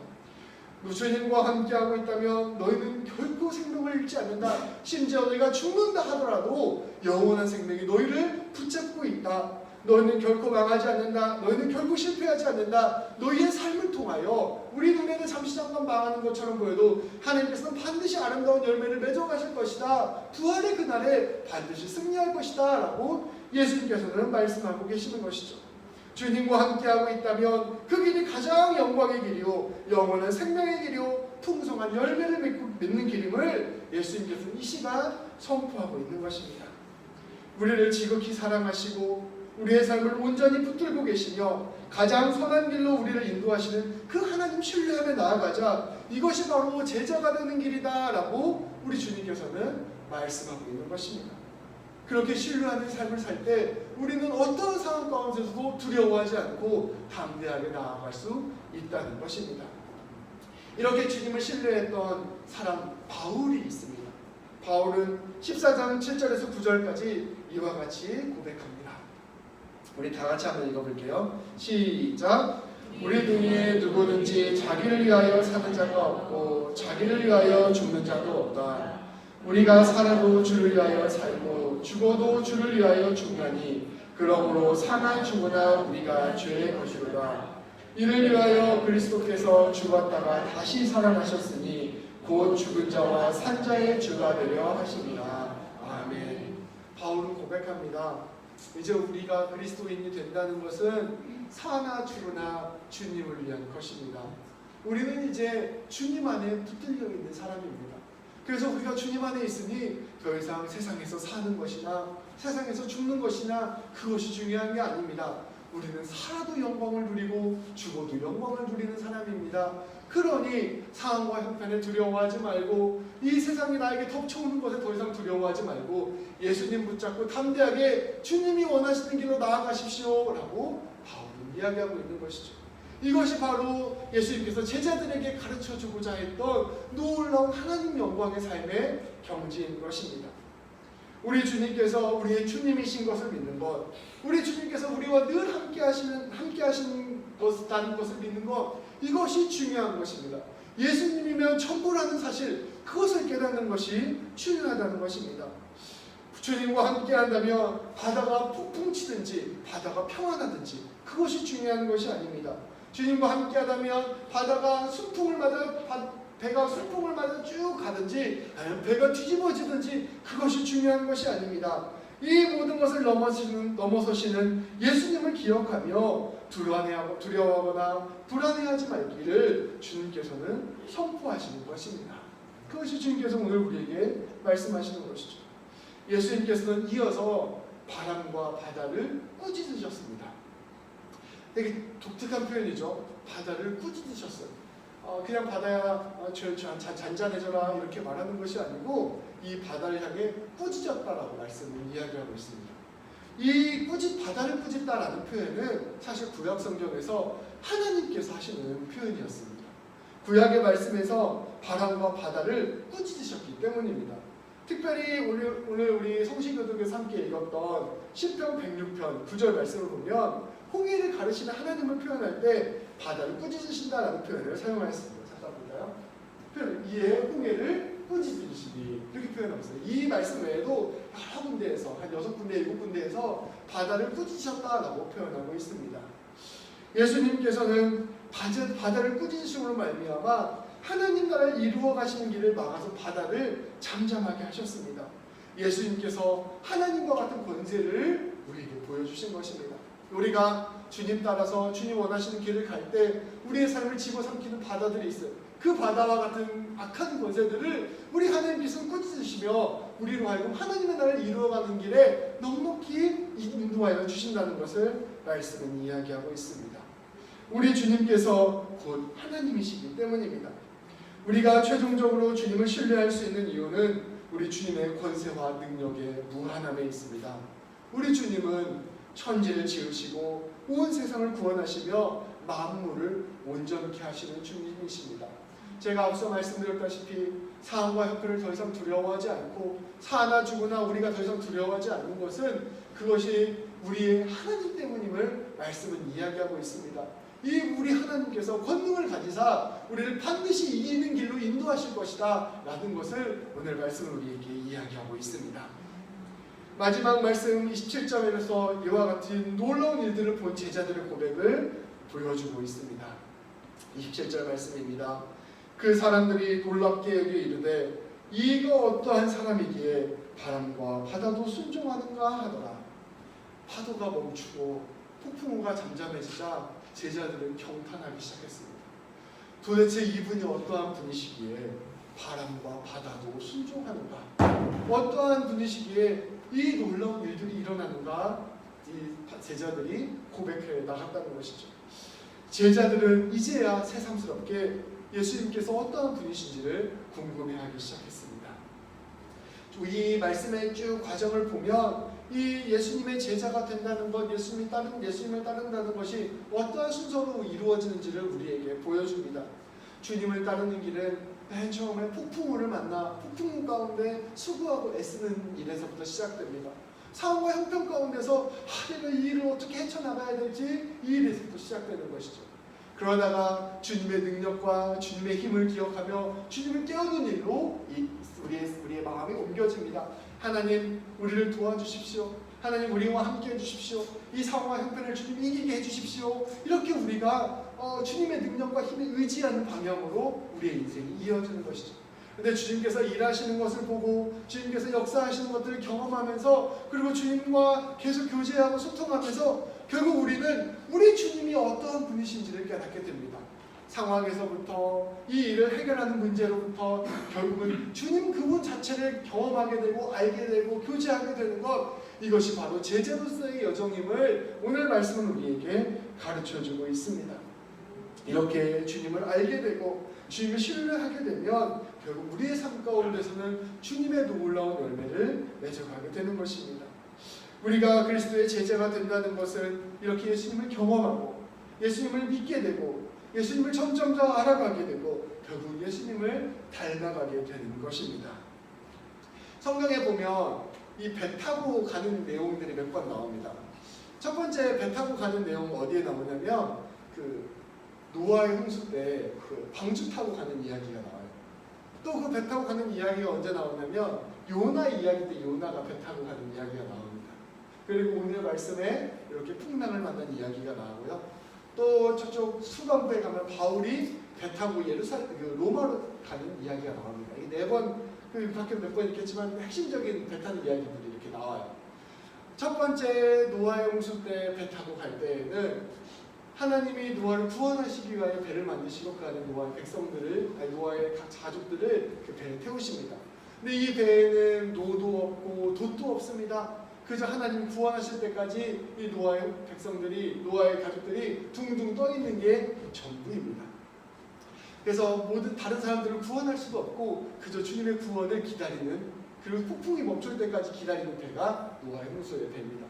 A: 주님과 함께하고 있다면 너희는 결코 생명을 잃지 않는다. 심지어 너희가 죽는다 하더라도 영원한 생명이 너희를 붙잡고 있다. 너희는 결코 망하지 않는다. 너희는 결코 실패하지 않는다. 너희의 삶을 통하여 우리 눈에는 잠시 잠깐 망하는 것처럼 보여도 하나님께서는 반드시 아름다운 열매를 맺어가실 것이다. 부활의 그날에 반드시 승리할 것이다 라고 예수님께서는 말씀하고 계시는 것이죠. 주님과 함께하고 있다면 그 길이 가장 영광의 길이요 영원한 생명의 길이요 풍성한 열매를 맺는 길임을 예수님께서는 이 시간 선포하고 있는 것입니다. 우리를 지극히 사랑하시고 우리의 삶을 온전히 붙들고 계시며 가장 선한 길로 우리를 인도하시는 그 하나님 신뢰하며 나아가자. 이것이 바로 제자가 되는 길이다 라고 우리 주님께서는 말씀하고 있는 것입니다. 그렇게 신뢰하는 삶을 살 때 우리는 어떤 상황 가운데서도 두려워하지 않고 담대하게 나아갈 수 있다는 것입니다. 이렇게 주님을 신뢰했던 사람 바울이 있습니다. 바울은 14장 7절에서 9절까지 이와 같이 고백합니다. 우리 다 같이 한번 읽어볼게요. 시작. 우리 중에 누구든지 자기를 위하여 사는 자가 없고 자기를 위하여 죽는 자도 없다. 우리가 살아도 주를 위하여 살고 죽어도 주를 위하여 죽나니 그러므로 사나 죽으나 우리가 죄의 것이로다. 이를 위하여 그리스도께서 죽었다가 다시 살아나셨으니 곧 죽은 자와 산 자의 주가 되려 하심이라. 아멘. 바울은 고백합니다. 이제 우리가 그리스도인이 된다는 것은 사나 죽으나 주님을 위한 것입니다. 우리는 이제 주님 안에 붙들려 있는 사람입니다. 그래서 우리가 주님 안에 있으니 더 이상 세상에서 사는 것이나 세상에서 죽는 것이나 그것이 중요한 게 아닙니다. 우리는 살아도 영광을 누리고 죽어도 영광을 누리는 사람입니다. 그러니 상황과 형편에 두려워하지 말고 이 세상이 나에게 덮쳐오는 것에 더 이상 두려워하지 말고 예수님 붙잡고 담대하게 주님이 원하시는 길로 나아가십시오 라고 바울은 이야기하고 있는 것이죠. 이것이 바로 예수님께서 제자들에게 가르쳐주고자 했던 놀라운 하나님 영광의 삶의 경지인 것입니다. 우리 주님께서 우리의 주님이신 것을 믿는 것, 우리 주님께서 우리와 늘 함께 하시는 것이라는 것을 믿는 것, 이것이 중요한 것입니다. 예수님이면 전부라는 사실, 그것을 깨닫는 것이 중요하다는 것입니다. 주님과 함께 한다면 바다가 폭풍 치든지 바다가 평안하든지 그것이 중요한 것이 아닙니다. 주님과 함께 하다면 바다가 배가 순풍을 맞아 쭉 가든지 아니면 배가 뒤집어지든지 그것이 중요한 것이 아닙니다. 이 모든 것을 넘어서시는 예수님을 기억하며 두려워하거나 불안해하지 말기를 주님께서는 선포하시는 것입니다. 그것이 주님께서 오늘 우리에게 말씀하시는 것이죠. 예수님께서는 이어서 바람과 바다를 꾸짖으셨습니다. 되게 독특한 표현이죠. 바다를 꾸짖으셨어요. 그냥 바다야 잔잔해져라 이렇게 말하는 것이 아니고 이 바다를 향해 꾸짖었다라고 말씀을 이야기하고 있습니다. 이 바다를 꾸짖다라는 표현은 사실 구약 성경에서 하나님께서 하시는 표현이었습니다. 구약의 말씀에서 바람과 바다를 꾸짖으셨기 때문입니다. 특별히 오늘 우리 성시교독에서 함께 읽었던 시편 106편 9절 말씀을 보면 홍해를 가르치는 하나님을 표현할 때 바다를 꾸짖으신다라는 표현을 사용하였습니다. 잠깐 볼까요? 이에 홍해를 꾸짖으시니 이렇게 표현하고 있어요. 이 말씀 외에도 여러 군데에서 한 6군데, 7군데에서 바다를 꾸짖으셨다라고 표현하고 있습니다. 예수님께서는 바다를 꾸짖으심으로 말미암아 하나님 나라를 이루어 가시는 길을 막아서 바다를 잠잠하게 하셨습니다. 예수님께서 하나님과 같은 권세를 우리에게 보여주신 것입니다. 우리가 주님 따라서 주님 원하시는 길을 갈 때 우리의 삶을 집어삼키는 바다들이 있어요. 그 바다와 같은 악한 권세들을 우리 하나님께서는 꾸짖으시며 우리로 하여금 하나님의 나라를 이루어가는 길에 넉넉히 인도하여 주신다는 것을 말씀은 이야기하고 있습니다. 우리 주님께서 곧 하나님이시기 때문입니다. 우리가 최종적으로 주님을 신뢰할 수 있는 이유는 우리 주님의 권세와 능력의 무한함에 있습니다. 우리 주님은 천지를 지으시고 온 세상을 구원하시며 만물을 온전케 하시는 주님이십니다. 제가 앞서 말씀드렸다시피 사함과 형편을 더 이상 두려워하지 않고 사나 죽으나 우리가 더 이상 두려워하지 않는 것은 그것이 우리의 하나님 때문임을 말씀은 이야기하고 있습니다. 이 우리 하나님께서 권능을 가지사 우리를 반드시 이기는 길로 인도하실 것이다 라는 것을 오늘 말씀은 우리에게 이야기하고 있습니다. 마지막 말씀 27절에서 이와 같은 놀라운 일들을 본 제자들의 고백을 보여주고 있습니다. 27절 말씀입니다. 그 사람들이 놀랍게 여겨 이르되 이가 어떠한 사람이기에 바람과 바다도 순종하는가 하더라. 파도가 멈추고 폭풍우가 잠잠해지자 제자들은 경탄하기 시작했습니다. 도대체 이분이 어떠한 분이시기에 바람과 바다도 순종하는가? 어떠한 분이시기에 이 놀라운 일들이 일어나는가? 이 제자들이 고백해 나갔다는 것이죠. 제자들은 이제야 새삼스럽게 예수님께서 어떠한 분이신지를 궁금해하기 시작했습니다. 이 말씀의 쭉 과정을 보면 이 예수님의 제자가 된다는 것, 예수님을 따른다는 것이 어떠한 순서로 이루어지는지를 우리에게 보여줍니다. 주님을 따르는 길은 맨 처음에 폭풍우를 만나 폭풍우 가운데 수고하고 애쓰는 일에서부터 시작됩니다. 상황과 형편 가운데서 내가 이 일을 어떻게 헤쳐나가야 될지 이 일에서부터 시작되는 것이죠. 그러다가 주님의 능력과 주님의 힘을 기억하며 주님을 깨우는 일로 우리의 마음이 옮겨집니다. 하나님 우리를 도와주십시오. 하나님 우리와 함께 해주십시오. 이 상황과 형편을 주님 이기게 해주십시오. 이렇게 우리가 주님의 능력과 힘에 의지하는 방향으로 우리의 인생이 이어지는 것이죠. 근데 주님께서 일하시는 것을 보고 주님께서 역사하시는 것들을 경험하면서 그리고 주님과 계속 교제하고 소통하면서 결국 우리는 우리 주님이 어떠한 분이신지를 깨닫게 됩니다. 상황에서부터 이 일을 해결하는 문제로부터 결국은 주님 그분 자체를 경험하게 되고 알게 되고 교제하게 되는 것, 이것이 바로 제자로서의 여정임을 오늘 말씀은 우리에게 가르쳐주고 있습니다. 이렇게 주님을 알게 되고 주님을 신뢰하게 되면 결국 우리의 삶 가운데서는 주님의 놀라운 열매를 맺어가게 되는 것입니다. 우리가 그리스도의 제자가 된다는 것은 이렇게 예수님을 경험하고 예수님을 믿게 되고 예수님을 점점 더 알아가게 되고 결국 예수님을 닮아가게 되는 것입니다. 성경에 보면 이 배 타고 가는 내용들이 몇 번 나옵니다. 첫 번째 배 타고 가는 내용은 어디에 나오냐면 그 노아의 홍수 때 그 방주 타고 가는 이야기가 나와요. 또 그 배 타고 가는 이야기가 언제 나오냐면 요나 이야기 때 요나가 배 타고 가는 이야기가 나옵니다. 그리고 오늘 말씀에 이렇게 풍랑을 만난 이야기가 나오고요. 또 저쪽 수반부에 가면 바울이 배 타고 로마로 가는 이야기가 나옵니다. 이 네 번, 그 밖에 몇 번 있겠지만 핵심적인 배 타는 이야기들이 이렇게 나와요. 첫 번째 노아의 홍수 때 배 타고 갈 때에는 하나님이 노아를 구원하시기 위하여 배를 만드시고 그 안에 노아의 노아의 각 가족들을 그 배에 태우십니다. 근데 이 배에는 노도 없고 돛도 없습니다. 그저 하나님 구원하실 때까지 이 노아의 노아의 가족들이 둥둥 떠 있는 게 전부입니다. 그래서 모든 다른 사람들을 구원할 수도 없고 그저 주님의 구원을 기다리는, 그리고 폭풍이 멈출 때까지 기다리는 배가 노아의 홍수의 배입니다.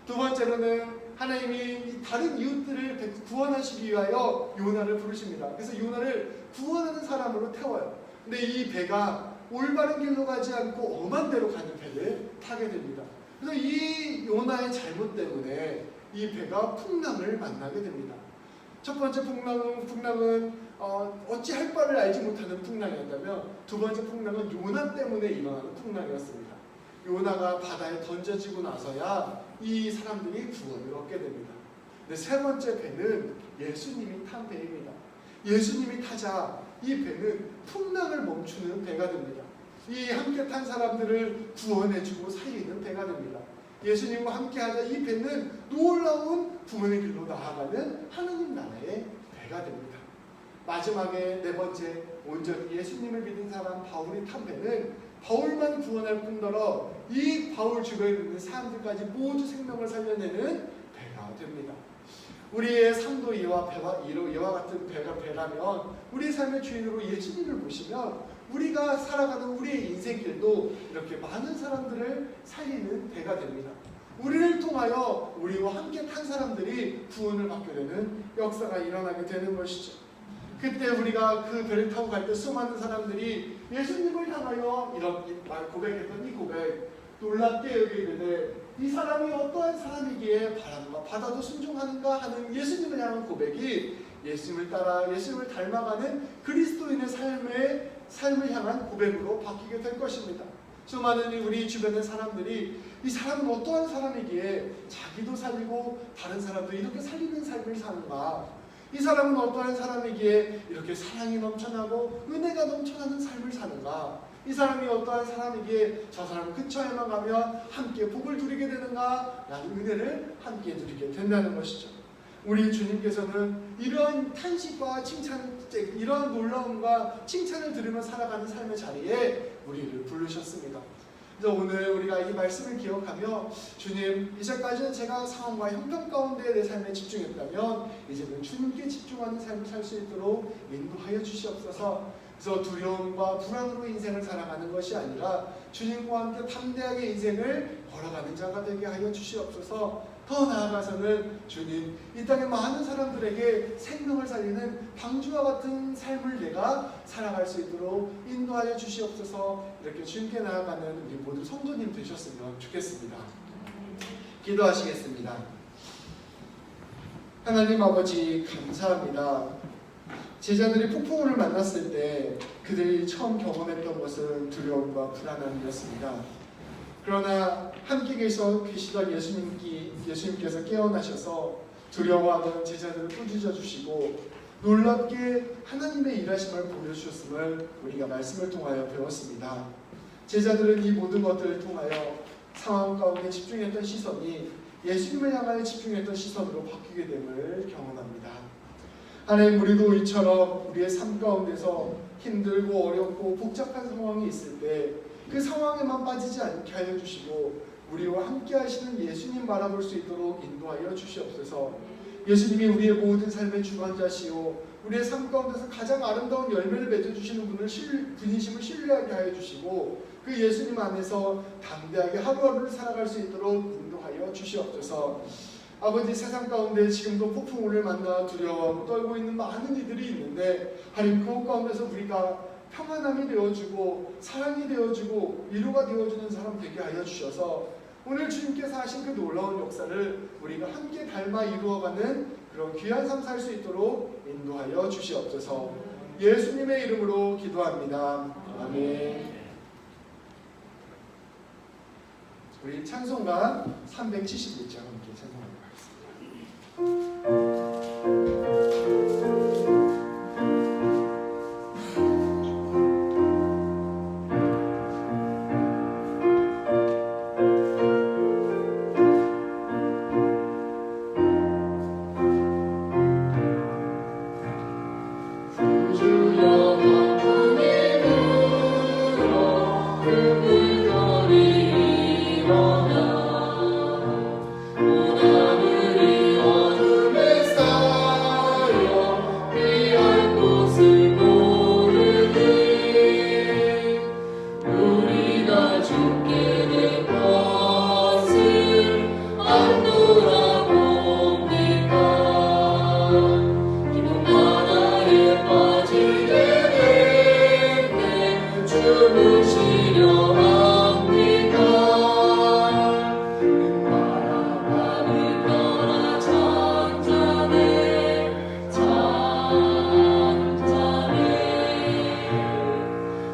A: 두 번째로는 하나님이 다른 이웃들을 구원하시기 위하여 요나를 부르십니다. 그래서 요나를 구원하는 사람으로 태워요. 근데 이 배가 올바른 길로 가지 않고 엄한 데로 가는 배를 타게 됩니다. 그래서 이 요나의 잘못 때문에 이 배가 풍랑을 만나게 됩니다. 첫 번째 풍랑은 어찌할 바를 알지 못하는 풍랑이었다면 두 번째 풍랑은 요나 때문에 일어나는 풍랑이었습니다. 요나가 바다에 던져지고 나서야 이 사람들이 구원을 얻게 됩니다. 근데 세 번째 배는 예수님이 탄 배입니다. 예수님이 타자 이 배는 풍랑을 멈추는 배가 됩니다. 이 함께 탄 사람들을 구원해주고 살리는 배가 됩니다. 예수님과 함께하자 이 배는 놀라운 구원의 길로 나아가는 하느님 나라의 배가 됩니다. 마지막에 네 번째, 온전히 예수님을 믿은 사람 바울이 탄 배는 바울만 구원할 뿐더러 이 바울 주변에 있는 사람들까지 모두 생명을 살려내는 배가 됩니다. 우리의 삶도 이와 같은 배라면 우리 삶의 주인으로 예수님을 모시면 우리가 살아가는 우리의 인생길도 이렇게 많은 사람들을 살리는 배가 됩니다. 우리를 통하여 우리와 함께 탄 사람들이 구원을 받게 되는 역사가 일어나게 되는 것이죠. 그때 우리가 그 배를 타고 갈 때 수많은 사람들이 예수님을 향하여 이렇게 고백했던 이 고백, 놀랍게 여기는데 이 사람이 어떠한 사람이기에 바다도 순종하는가 하는 예수님을 향한 고백이 예수님을 따라 예수님을 닮아가는 그리스도인의 삶을 향한 고백으로 바뀌게 될 것입니다. 수많은 우리 주변의 사람들이 이 사람은 어떠한 사람이기에 자기도 살리고 다른 사람도 이렇게 살리는 삶을 사는가, 이 사람은 어떠한 사람이기에 이렇게 사랑이 넘쳐나고 은혜가 넘쳐나는 삶을 사는가, 이 사람이 어떠한 사람이기에 저 사람 근처에만 가면 함께 복을 누리게 되는가 라는 은혜를 함께 누리게 된다는 것이죠. 우리 주님께서는 이러한 탄식과 칭찬, 이러한 놀라움과 칭찬을 들으며 살아가는 삶의 자리에 우리를 부르셨습니다. 그래서 오늘 우리가 이 말씀을 기억하며 주님, 이제까지는 제가 상황과 형편 가운데 내 삶에 집중했다면 이제는 주님께 집중하는 삶을 살 수 있도록 인도하여 주시옵소서. 그래서 두려움과 불안으로 인생을 살아가는 것이 아니라 주님과 함께 담대하게 인생을 걸어가는 자가 되게 하여 주시옵소서. 더 나아가서는 주님, 이 땅의 많은 사람들에게 생명을 살리는 방주와 같은 삶을 내가 살아갈 수 있도록 인도하여 주시옵소서. 이렇게 주님께 나아가는 우리 모두 성도님 되셨으면 좋겠습니다. 기도하시겠습니다. 하나님 아버지, 감사합니다. 제자들이 폭풍우를 만났을 때 그들이 처음 경험했던 것은 두려움과 불안함이었습니다. 그러나 함께 계시던 예수님께서 깨어나셔서 두려워하던 제자들을 꾸짖어 주시고 놀랍게 하나님의 일하심을 보여주셨음을 우리가 말씀을 통하여 배웠습니다. 제자들은 이 모든 것들을 통하여 상황 가운데 집중했던 시선이 예수님을 향하여 집중했던 시선으로 바뀌게 됨을 경험합니다. 하나님, 우리도 이처럼 우리의 삶 가운데서 힘들고 어렵고 복잡한 상황이 있을 때 그 상황에만 빠지지 않게 하여 주시고 우리와 함께 하시는 예수님 바라볼 수 있도록 인도하여 주시옵소서. 예수님이 우리의 모든 삶의 주관자시오 우리의 삶 가운데서 가장 아름다운 열매를 맺어주시는 분이심을 신뢰하게 하여 주시고 그 예수님 안에서 담대하게 하루하루를 살아갈 수 있도록 인도하여 주시옵소서. 아버지, 세상 가운데 지금도 폭풍우를 만나 두려워하고 떨고 있는 많은 이들이 있는데 하나님, 그 가운데서 우리가 평안함이 되어주고 사랑이 되어주고 위로가 되어주는 사람 되게 하여 주셔서 오늘 주님께서 하신 그 놀라운 역사를 우리가 함께 닮아 이루어가는 그런 귀한 삶 살 수 있도록 인도하여 주시옵소서. 예수님의 이름으로 기도합니다. 아멘. 우리 찬송가 371장 함께 찬송하도록 하겠습니다.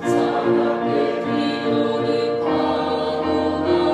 D: 사랑의 비오는 파도가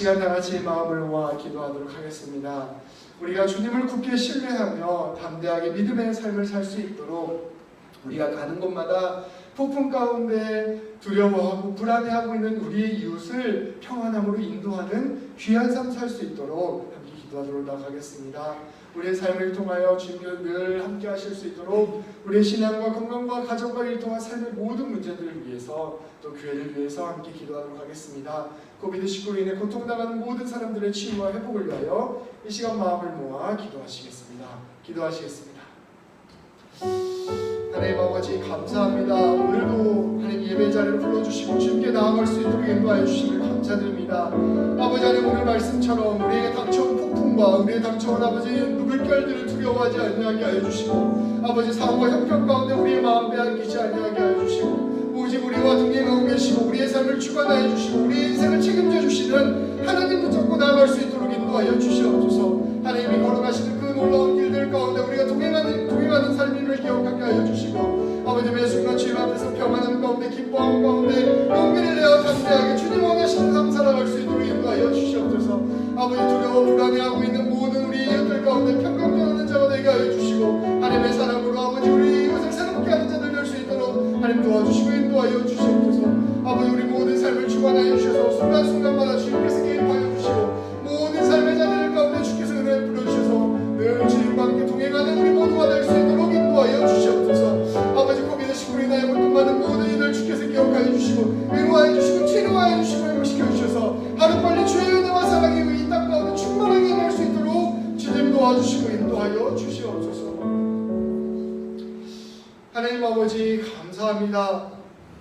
A: 시간 다 같이 마음을 모아 기도하도록 하겠습니다. 우리가 주님을 굳게 신뢰하며 담대하게 믿음의 삶을 살 수 있도록 우리가 가는 곳마다 폭풍 가운데 두려워하고 불안해하고 있는 우리의 이웃을 평안함으로 인도하는 귀한 삶 살 수 있도록 함께 기도하도록 하겠습니다. 우리의 삶을 통하여 주님께서 늘 함께 하실 수 있도록 우리의 신앙과 건강과 가정과 일 통한 삶의 모든 문제들을 위해서 또 교회를 위해서 함께 기도하도록 하겠습니다. 코비드19로 인해 고통당하는 모든 사람들의 치유와 회복을 위하여 이 시간 마음을 모아 기도하시겠습니다. 기도하시겠습니다. 하나님 아버지 감사합니다. 오늘도 하나님 예배 자리를 불러주시고 주님께 나아갈 수 있도록 인도하여 주심을 감사드립니다. 아버지 하나님 오늘 말씀처럼 우리에게 닥쳐온 폭풍과 우리의 닥쳐온 아버지 물결들을 두려워하지 아니하게 하여 주시고 아버지 사고와 형편 가운데 우리의 마음 빼앗기지 아니하게 하여 주시고 오직 우리와 동행하고 계시고 우리의 삶을 주관하여 주시고 우리의 인생을 책임져 주시는 하나님 붙잡고 나아갈 수 있도록 인도하여 주시옵소서. 하나님이 걸어가시는 그 놀라운 길들 가운데 우리가 동행하는 삶임을 기억하게 하여 주시고 아버지 매 순간 주님 앞에서 평안함 가운데 기뻐함 가운데 용기를 내어 담대하게 주님 원하시는 삶 살아갈 수 있도록 인도하여 주시옵소서. 아버지 두려워 불안해하고 있는 모든 우리 이웃들 가운데 평강 전하는 자가 되게 하여 주시고 하나님의 사랑으로 아버지 우리 이웃을 새롭게 하는 자들 될 수 있도록 하나님 도와주시고 인도하여 주시옵소서. 아버지 우리 모든 삶을 주관하여 주셔서 순간순간마다 주님께서 개입하여 주시고 모든 삶의 자들 가운데 주께서 은혜를 부려주셔서 늘 주님과 함께 동행하는 우리 모두가 될 수 있도록 인도하여 주시옵소서. 아버지 코비드19로 인하여 고통받는 모든 이들 주께서 기억하여 주시고 위로하여 주시고 치료하여 주시고 회복시켜 주셔서 하루빨리 주의 은혜와 사랑이 이 땅 가운데 충만하게 임할 수 있도록 주님 도와주시고 인도하여 주시옵소서. 하나님 아버지 감사합니다.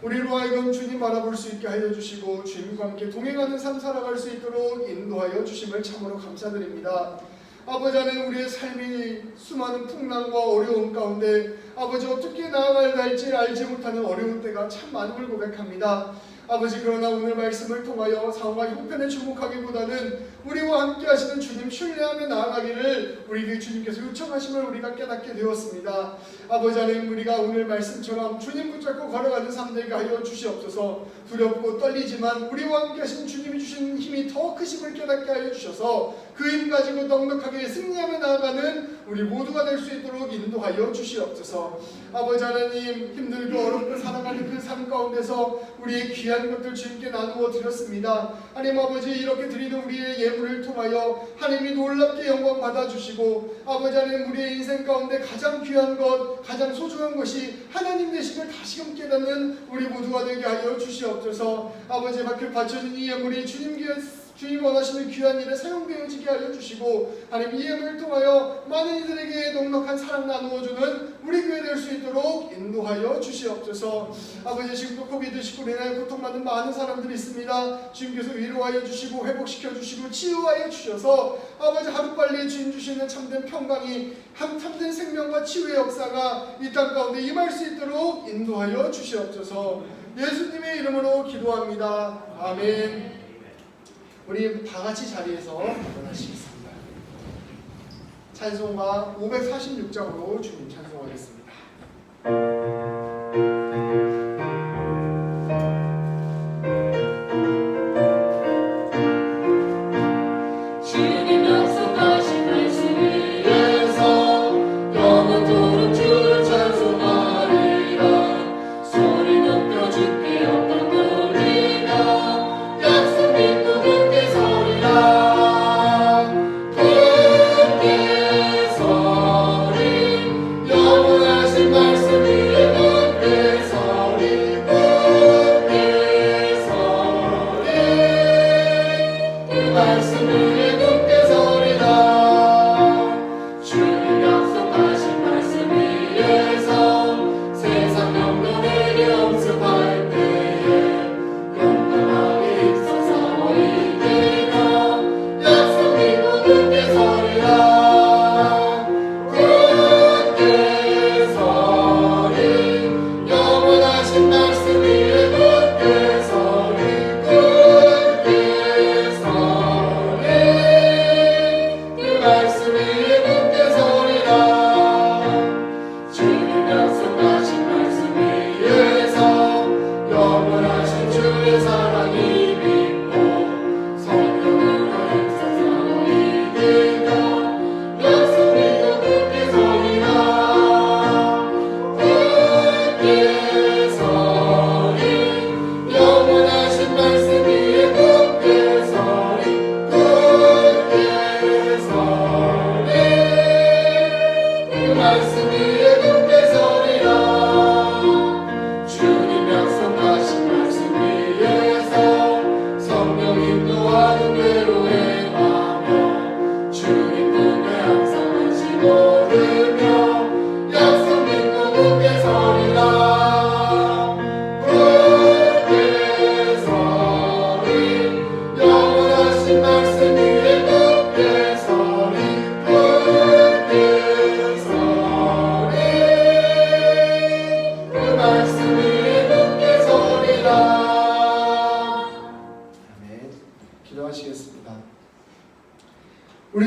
A: 우리로 하여금 주님 바라볼 수 있게 하여 주시고 주님과 함께 동행하는 삶 살아갈 수 있도록 인도하여 주심을 참으로 감사드립니다. 아버지 하나님 우리의 삶이 수많은 풍랑과 어려움 가운데 아버지 어떻게 나아가야 할지 알지 못하는 어려운 때가 참 많음을 고백합니다. 아버지 그러나 오늘 말씀을 통하여 상황과 형편에 주목하기보다는 우리와 함께 하시는 주님 신뢰하며 나아가기를 우리 주님께서 요청하심을 우리가 깨닫게 되었습니다. 아버지 하나님 우리가 오늘 말씀처럼 주님 붙잡고 걸어가는 삶 되게 하여 주시옵소서. 두렵고 떨리지만 우리와 함께 하시는 주님이 주신 힘이 더 크심을 깨닫게 하여 주셔서 그 힘 가지고 넉넉하게 승리하며 나아가는 우리 모두가 될 수 있도록 인도하여 주시옵소서. 아버지 하나님 힘들고 어렵고 살아가는 그 삶 가운데서 우리의 귀한 것들 주님께 나누어 드렸습니다. 하나님 아버지 이렇게 드리는 우리의 예물을 통하여 하나님이 놀랍게 영광 받아주시고 아버지 하나님 우리의 인생 가운데 가장 귀한 것 가장 소중한 것이 하나님 되심을 다시금 깨닫는 우리 모두가 되게 하여 주시옵소서. 아버지 그 바쳐진 이 예물이 주님 원하시는 귀한 일에 사용되어지게 하여 주시고 하나님 이 예물을 통하여 많은 이들에게 넉넉한 사랑 나누어주는 우리 교회 될 수 있도록 인도하여 주시옵소서. 아버지 지금도 코비드19로 인해 고통받는 많은 사람들이 있습니다. 주님께서 위로하여 주시고 회복시켜 주시고 치유하여 주셔서 아버지 하루빨리 주님 주시는 참된 평강이 참된 생명과 치유의 역사가 이 땅 가운데 임할 수 있도록 인도하여 주시옵소서. 예수님의 이름으로 기도합니다. 아멘. 우리 다 같이 자리에서 일어나시겠습니다. 찬송가 546장으로 주님 찬송하겠습니다.
D: 주님 약속하신 말씀 위에서 영원토록 주를 찬송하리라. 소리 높여 주께 영광 돌리며 약속 믿고 굳게 서리라. 굳게 서리 영원하신 말씀 위에 굳게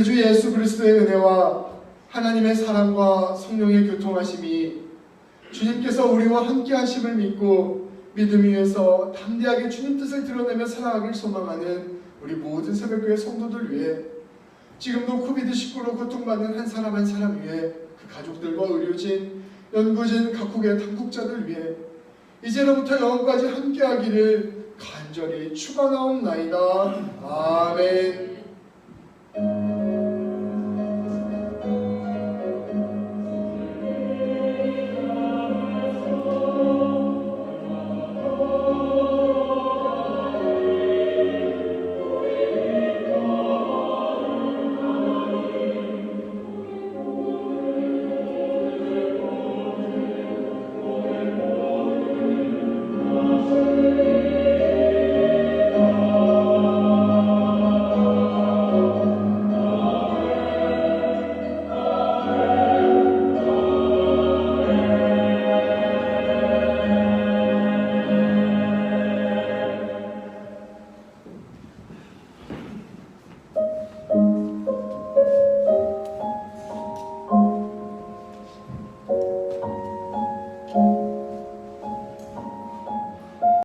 A: 주 예수 그리스도의 은혜와 하나님의 사랑과 성령의 교통하심이 주님께서 우리와 함께 하심을 믿고 믿음 위에서 담대하게 주님 뜻을 드러내며 살아가길 소망하는 우리 모든 새벽교회 성도들 위해, 지금도 코비드19로 고통받는 한 사람 한 사람 위해, 그 가족들과 의료진, 연구진, 각국의 당국자들 위해 이제로부터 영원까지 함께하기를 간절히 축원하옵나이다. 아멘.